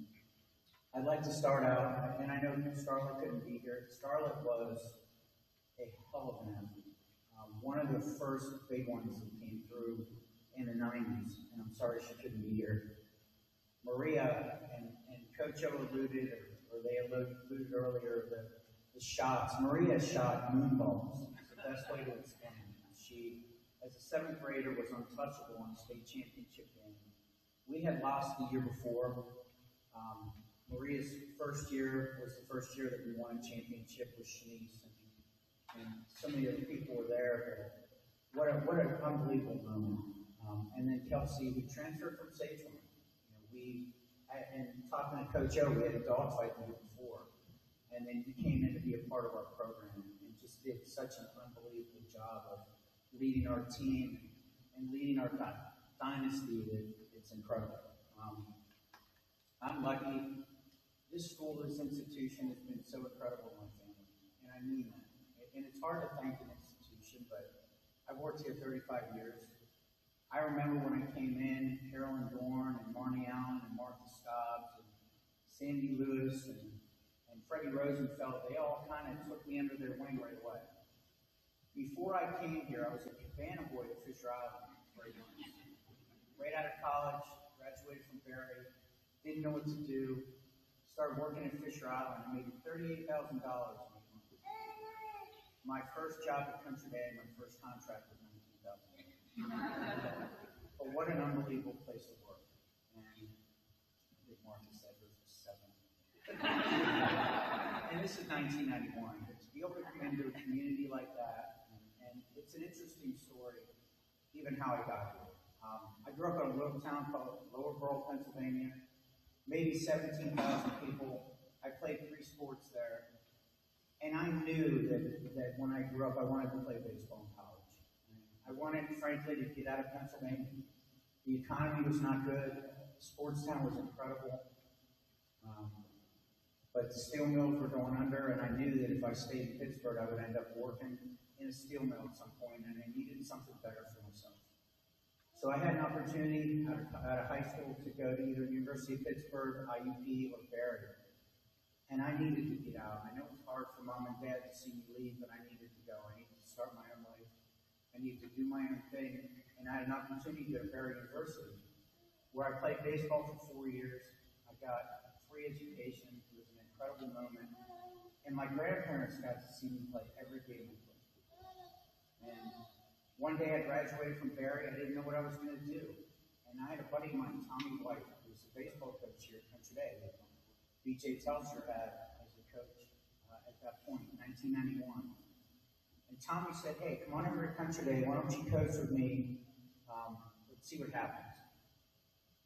Speaker 10: I'd like to start out, and I know Scarlett couldn't be here. Scarlett was a hell of an athlete. One of the first big ones that came through in the 90s, and I'm sorry she couldn't be here. Maria, and Coach O alluded, or they alluded earlier, the shots. Maria shot moonballs. It's the best way to explain it. She, as a 7th grader, was untouchable on the state championship game. We had lost the year before. Maria's first year was the first year that we won a championship with Shanice, and so many other people were there. But what an unbelievable moment. And then Kelsey, who transferred from Sagehorn. And talking to Coach O, we had a dogfight the year before, and then he came in to be a part of our program and just did such an unbelievable job of leading our team and leading our dynasty that it's incredible. I'm lucky. This school, this institution has been so incredible in my family, and I mean that. And it's hard to thank an institution, but I've worked here 35 years. I remember when I came in, Carolyn Dorn and Marnie Allen and Martha Stobbs and Sandy Lewis and Freddie Rosenfeld, they all kind of took me under their wing right away. Before I came here, I was a cabana boy at Fisher Island for 8 months. Right out of college, graduated from Barry, didn't know what to do, started working at Fisher Island, and made $38,000 a month. My first job at Country Day, my first contract was $19,000. But what an unbelievable place to work. And I think Martha said this was 7. And this is 1991. To be able to come into a community like that, and it's an interesting story, even how I got here. I grew up in a little town called Lower Borough, Pennsylvania. Maybe 17,000 people. I played 3 sports there. And I knew that when I grew up, I wanted to play baseball in college. I wanted, frankly, to get out of Pennsylvania. The economy was not good. Sports town was incredible. But the steel mills were going under, and I knew that if I stayed in Pittsburgh, I would end up working in a steel mill at some point, and I needed something better for myself. So I had an opportunity out of high school to go to either University of Pittsburgh, IUP, or Barry. And I needed to get out. I know it's hard for mom and dad to see me leave, but I needed to go. I needed to start my own life. I needed to do my own thing. And I had an opportunity to go to Barry University, where I played baseball for 4 years. I got free education. It was an incredible moment. And my grandparents got to see me play every game I played. And one day I graduated from Barry. I didn't know what I was going to do. And I had a buddy of mine, Tommy White, who was a baseball coach here at Country Day. B.J. Telcher had as a coach at that point, in 1991. And Tommy said, hey, come on over to Country Day. Why don't you coach with me? Let's see what happens.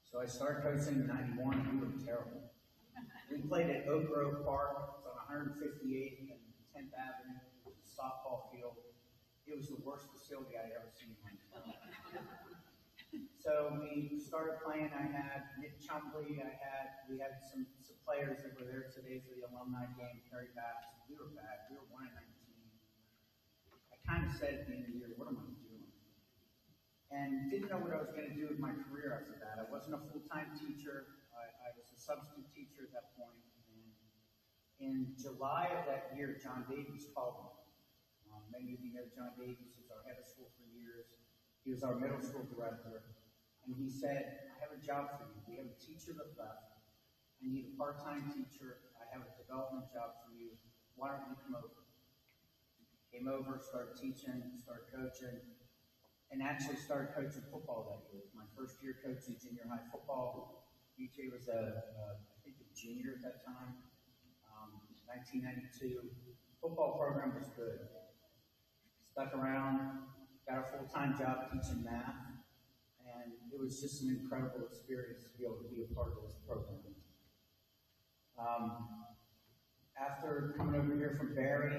Speaker 10: So I started coaching in 91, and we were terrible. We played at Oak Grove Park. It's on 158th and 10th Avenue. It was a softball field. It was the worst facility I'd ever seen in my life. So we started playing. I had Nick Chumley. We had some players that were there today for the alumni game, Kerry Bass. We were bad. We were 1-19. I kind of said at the end of the year, what am I doing? And didn't know what I was going to do with my career after that. I wasn't a full-time teacher. I was a substitute teacher at that point. And in July of that year, John Davies called me. Many of you know John Davies. He was our head of school for years. He was our middle school director. And he said, I have a job for you. We have a teacher that left. I need a part-time teacher. I have a development job for you. Why don't you come over? Came over, started teaching, started coaching, and actually started coaching football that year. It was my first year coaching junior high football. BJ was I think a junior at that time, 1992. Football program was good. Stuck around, got a full-time job teaching math. And it was just an incredible experience to be able to be a part of this program. After coming over here from Barry,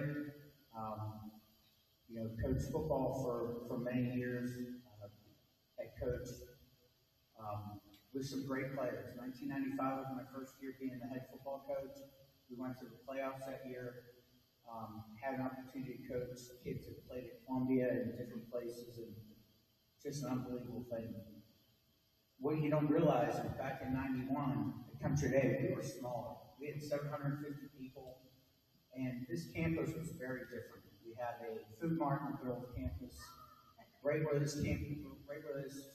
Speaker 10: coached football for many years, head coach, with some great players. 1995 was my first year being the head football coach. We went to the playoffs that year. Had an opportunity to coach kids that played at Columbia and different places, and just an unbelievable thing. What you don't realize is back in 91, at Country Day, we were smaller. We had 750 people, and this campus was very different. We had a food mart in the middle of the campus. Right where this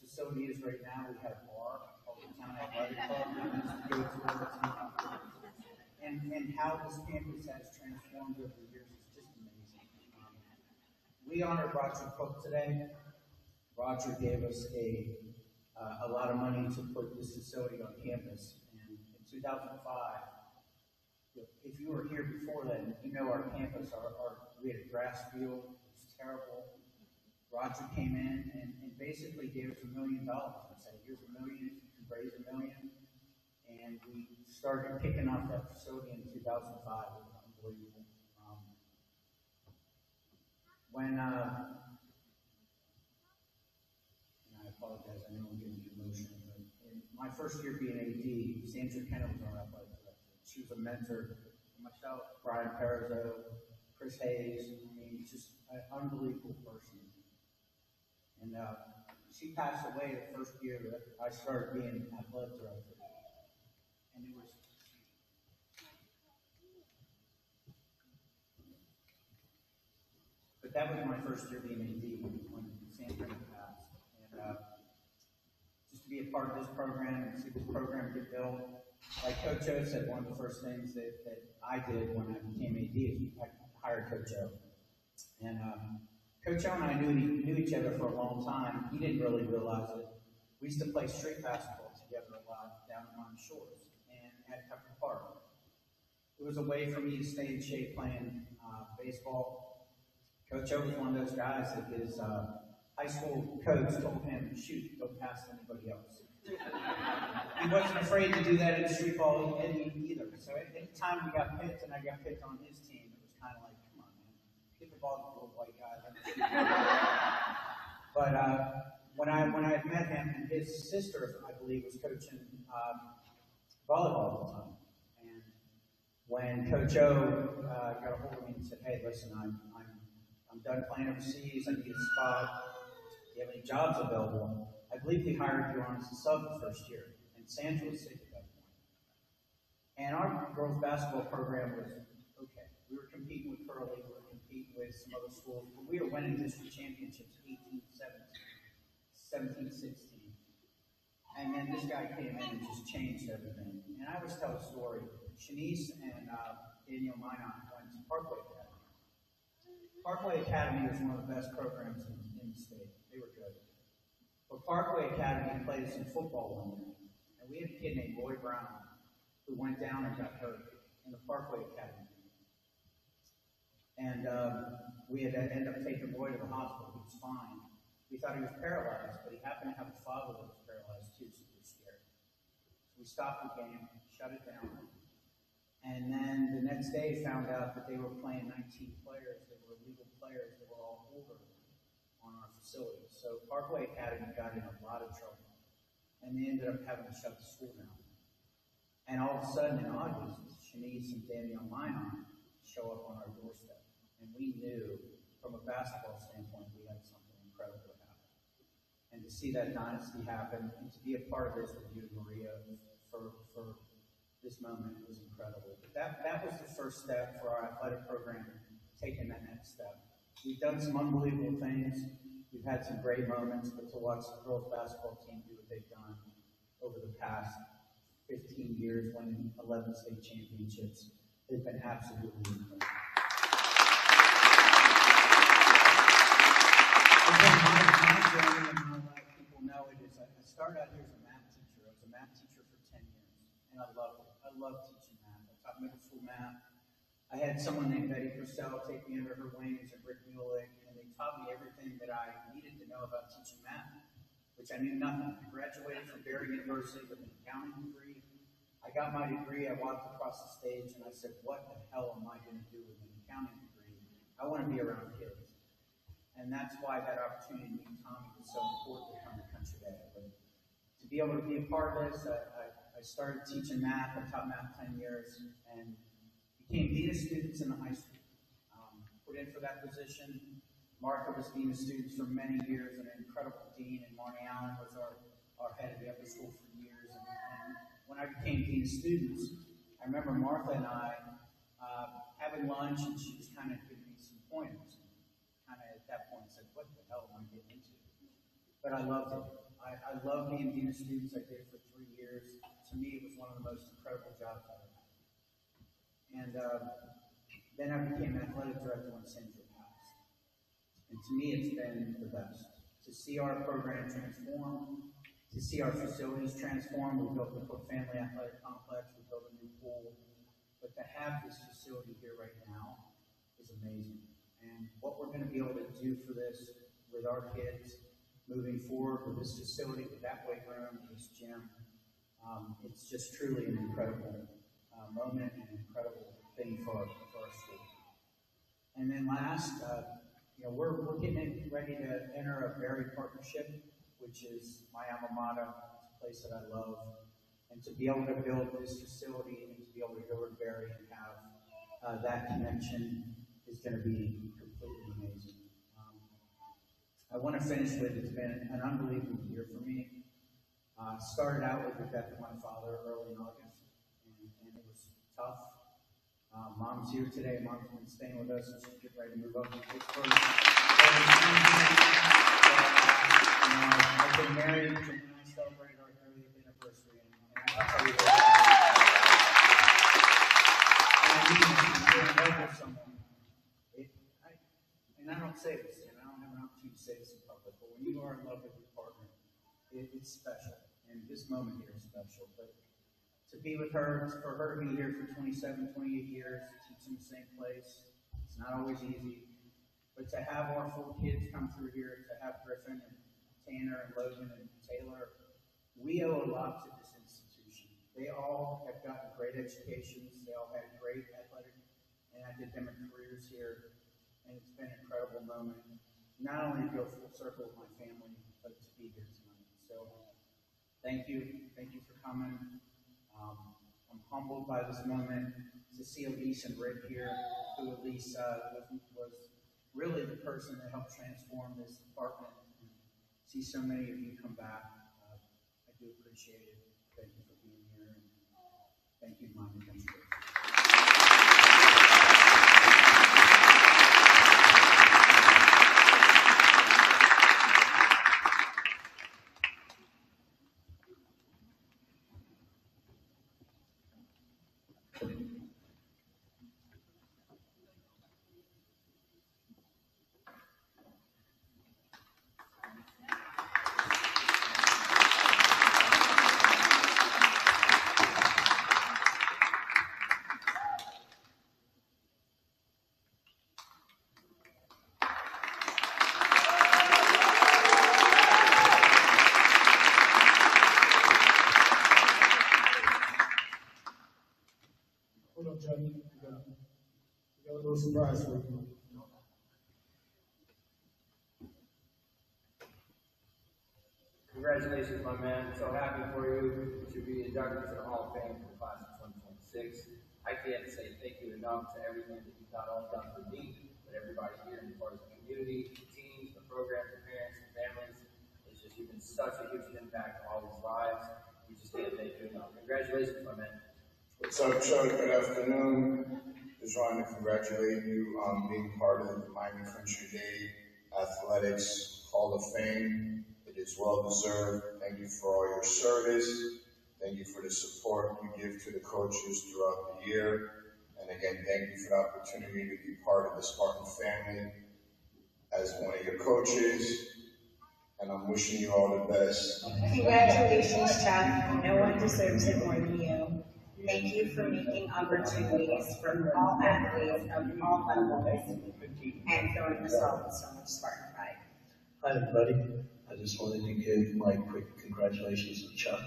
Speaker 10: facility is right now, we had a bar called the Town Athletic Club. We used to go to and how this campus has transformed over the years is just amazing. We honored Roger Cook today. Roger gave us a lot of money to put this facility on campus. And in 2005, if you were here before then, you know our campus, we had a grass field, it was terrible. Roger came in and basically gave us $1 million and said, here's $1 million, if you can raise $1 million. And we started kicking off that facility in 2005. It was unbelievable. And I apologize, I know I'm getting emotional, but in my first year being AD, Sandra Kenna was our athletic director. She was a mentor for myself, Brian Perizzo, Chris Hayes. I mean, just an unbelievable person. And she passed away the first year that I started being athletic director. And it was that was my first year being AD when Sandra passed. And just to be a part of this program and see this program get built, like Coach O said, one of the first things that I did when I became AD is I hired Coach O. And Coach O and I knew each other for a long time. He didn't really realize it. We used to play street basketball together a lot down on the shores and at Tucker Park. It was a way for me to stay in shape playing baseball. Coach O was one of those guys that his high school coach told him, shoot, don't pass to anybody else. He wasn't afraid to do that in street ball either. So any time we got picked and I got picked on his team, it was kind of like, come on, man, get the ball to the little white guy. But when I met him, and his sister, I believe, was coaching volleyball at the time. And when Coach O got a hold of me and said, hey, listen, I'm done playing overseas, I need a spot. Do you have any jobs available? I believe we hired you on as a sub the first year, and Sandra was sick at that point. And our girls basketball program was okay. We were competing with Curly, we were competing with some other schools, but we were winning district championships 18-17, 17-16. And then this guy came in and just changed everything. And I always tell a story. Shanice and Danielle Minot went to Parkway Academy. Parkway Academy was one of the best programs in the state. They were good. But Parkway Academy played some football one year, and we had a kid named Roy Brown who went down and got hurt in the Parkway Academy. And we had to end up taking Roy to the hospital. He was fine. We thought he was paralyzed, but he happened to have a father that was paralyzed too, so we were scared. So we stopped the game, shut it down. And then the next day found out that they were playing 19 players that were illegal players that were all older on our facility. So Parkway Academy got in a lot of trouble. And they ended up having to shut the school down. And all of a sudden in August, Shanice and Danielle Minot show up on our doorstep. And we knew from a basketball standpoint we had something incredible to happen. And to see that dynasty happen and to be a part of this with you, Maria, for this moment was incredible. But that was the first step for our athletic program, taking that next step. We've done some unbelievable things. We've had some great moments, but to watch the girls basketball team do what they've done over the past 15 years, winning 11 state championships, has been absolutely incredible. My journey, and how a lot of people know it, is I started out here as a math teacher. I was a math teacher for 10 years, and I loved it. I loved teaching math. I taught middle school math. I had someone named Betty Purcell take me under her wings and Rick Mulick, and they taught me everything that I needed to know about teaching math, which I knew nothing. I graduated from Barry University with an accounting degree. I got my degree, I walked across the stage, and I said, what the hell am I going to do with an accounting degree? I want to be around kids. And that's why that opportunity to meet Tommy was so important to come to Country Day. But to be able to be a part of this, I started teaching math. I taught math 10 years and became dean of students in the high school. Put in for that position. Martha was dean of students for many years, and an incredible dean, and Marnie Allen was our head of the upper school for years. And when I became dean of students, I remember Martha and I having lunch, and she was kind of giving me some pointers. Kind of at that point said, what the hell am I getting into? But I loved it. I loved being dean of students. I did it for 3 years. To me, it was one of the most incredible jobs I ever had. And then I became athletic director when Sandra passed. And to me, it's been the best. To see our program transform, to see our facilities transform. We built the Cook Family Athletic Complex. We built a new pool. but to have this facility here right now is amazing. And what we're going to be able to do for this with our kids moving forward with this facility, with that weight room, this gym, it's just truly an incredible moment and an incredible thing for our school. And then last, we're getting ready to enter a Berry partnership, which is my alma mater. It's a place that I love. And to be able to build this facility and to be able to go to Berry and have that connection is going to be completely amazing. I want to finish with, it's been an unbelievable year for me. Started out with the death of my father early in August, and it was tough. Mom's here today. Mom's been staying with us, and she's getting ready to move up to Pittsburgh. I've been married, and I celebrated our 30th anniversary, and I tell you what, I need to love with someone. And I don't say this, and I don't have an opportunity to say this in public, but when you are in love with your partner, it's special. And this moment here is special. But to be with her, for her to be here for 27, 28 years, teach in the same place, it's not always easy. But to have our 4 kids come through here, to have Griffin and Tanner and Logan and Taylor, we owe a lot to this institution. They all have gotten great educations. They all had great athletic and academic careers here. And it's been an incredible moment, not only to go full circle with my family, but to be here tonight. So, thank you for coming. I'm humbled by this moment to see Elise and Rick here, who Elise was really the person that helped transform this department. And see so many of you come back. I do appreciate it. Thank you for being here, and thank you, Mom.
Speaker 8: We got a little surprise for you.
Speaker 11: Congratulations, my man. So happy for you. You should be inducted to the Hall of Fame for the class of 2026. I can't say thank you enough to everything that you've not only done for me, but everybody here as far as the community, the teams, the programs, the parents, the families. It's just you've been such a huge impact on all these lives. We just can't thank you enough. Congratulations, my man.
Speaker 12: What's up, Chuck? Good afternoon. Just wanted to congratulate you on being part of the Miami Country Day Athletics Hall of Fame. It is well deserved. Thank you for all your service. Thank you for the support you give to the coaches throughout the year. And again, thank you for the opportunity to be part of the Spartan family as one of your coaches. And I'm wishing you all the best.
Speaker 13: Congratulations, Chuck. No one deserves it more than you. Thank you for making opportunities for all athletes of all levels and filling us all with so much Spartan pride.
Speaker 14: Hi, everybody. I just wanted to give my quick congratulations to Chuck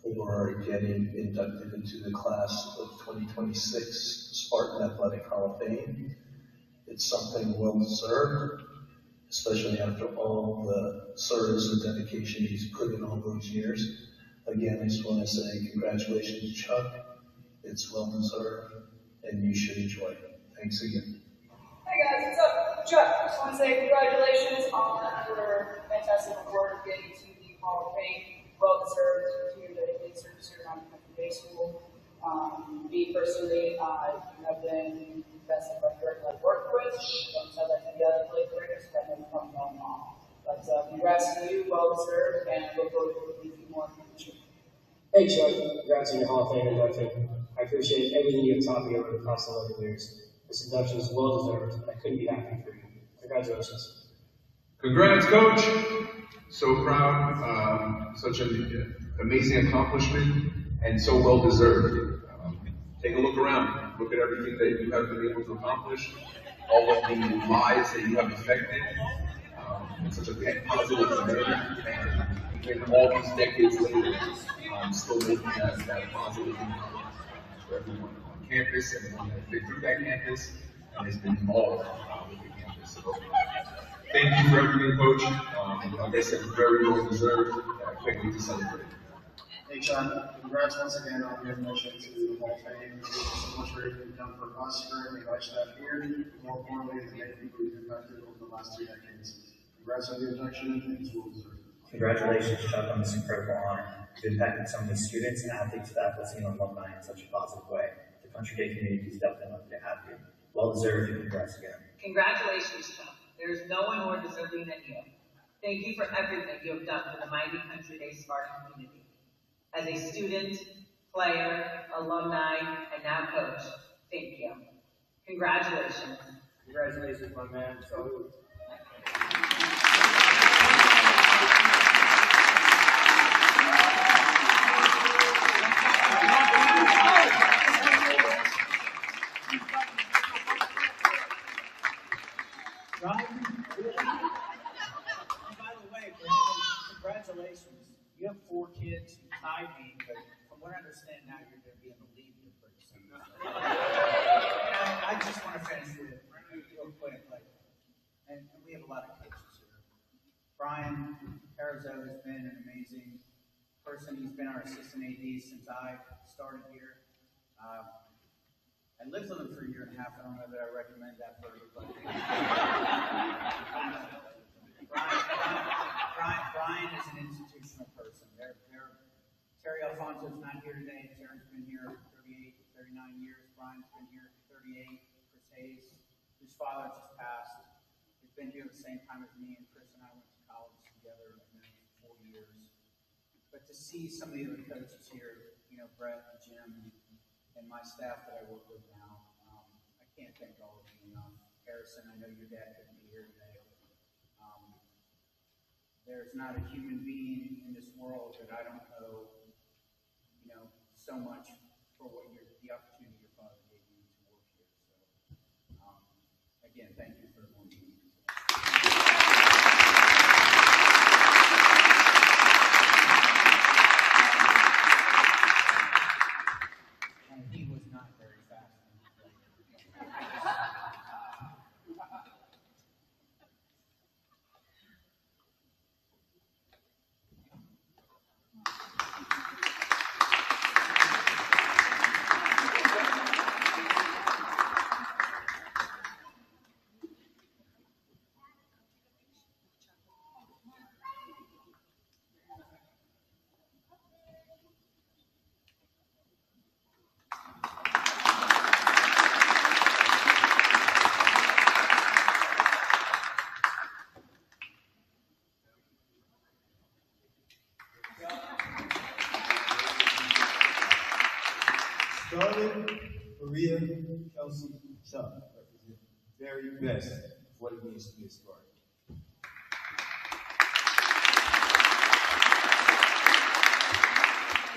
Speaker 14: for getting inducted into the class of 2026 Spartan Athletic Hall of Fame. It's something well deserved, especially after all the service and dedication he's put in all those years. Again, I just want to say congratulations, Chuck. It's well deserved, and you should enjoy it. Thanks again.
Speaker 15: Hey guys, what's up? Chuck. Just want to say congratulations on your fantastic award of getting to the Hall of Fame. Well deserved to your dedicated service here at Miami Day School. Me personally, you have been the best director I've worked with. Don't tell that to the other play directors, that never comes on off. But congrats to you, well deserved, and I look forward to working with you more in the future.
Speaker 16: Hey Chuck, congrats on your Hall of Fame induction. I appreciate everything you have taught me over the past 11 years. This induction is well deserved, and I couldn't be happier for you. Congratulations.
Speaker 17: Congrats, Coach. So proud. Such an amazing accomplishment, and so well deserved. take a look around. Look at everything that you have been able to accomplish, all of the lives that you have affected. It's such a positive community, and in all these decades later, still making that positive impact for everyone on campus and everyone that's been through that campus and has been involved with the campus. So, thank you for everything, Coach. Like I said, very well deserved. I can't wait to celebrate.
Speaker 18: Hey, Sean, congrats once again on your admission to the Hall of Fame. Thank you so much for everything you've done for us currently, our staff here, but more importantly, the many people you've impacted over the last 3 decades. Congrats on the induction, and it's well deserved.
Speaker 19: Congratulations, Chuck, on this incredible honor. You've impacted so many students, athletes, faculty, and alumni in such a positive way. The Country Day community is definitely lucky to have you. Well deserved, and congrats again.
Speaker 20: Congratulations, Chuck. There is no one more deserving than you. Thank you for everything you have done for the mighty Country Day Spartan community. As a student, player, alumni, and now coach, thank you. Congratulations.
Speaker 16: Congratulations, my man. So,
Speaker 10: congratulations. You have 4 kids. You tied me, but from what I understand now, you're going to be in the lead here pretty soon. I just want to finish with real quick. And we have a lot of coaches here. Brian Arizona's has been an amazing person. He's been our assistant AD since I started here. I lived with him for a year and a half. I don't know that I recommend that for everybody. Brian is an institutional person. Terry Alfonso's not here today. Terry's been here 38, 39 years. Brian's been here 38. Chris Hayes, whose father just passed, has been here the same time as me. And Chris and I went to college together for 4 years. But to see some of the other coaches here, Brett and Jim and my staff that I work with now, I can't thank all of you enough. Harrison, I know your dad couldn't be here today. There's not a human being in this world that I don't know, so much for what the opportunity your father gave you to work here. So, again, thank you for everyone being here today. And he was not very fast.
Speaker 4: Charlotte, Maria, Kelsey, Chuck represent the very best of what it means to be a Spartan.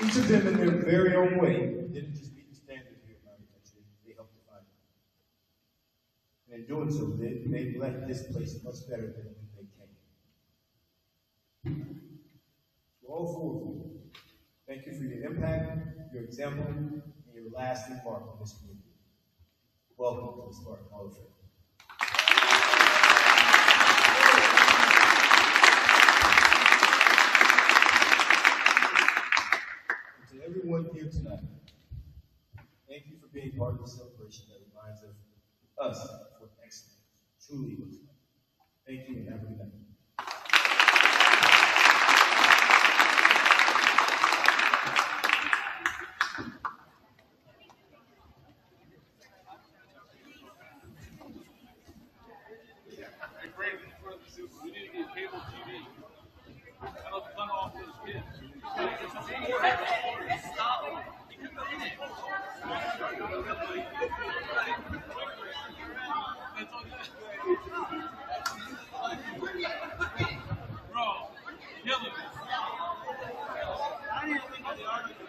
Speaker 4: Each of them in their very own way didn't just meet the standard here in Miami Country, they helped define it. And in doing so, they left this place much better than when they came. To all 4 of you, thank you for your impact, your example, and your lasting mark on this community. Welcome to the Spartan Hall of Fame. And to everyone here tonight, thank you for being part of the celebration that reminds us of what excellence truly looks like. Thank you and have a good night.
Speaker 21: We need to get cable TV. That'll cut off those kids. Bro, killing it. I didn't think of the article.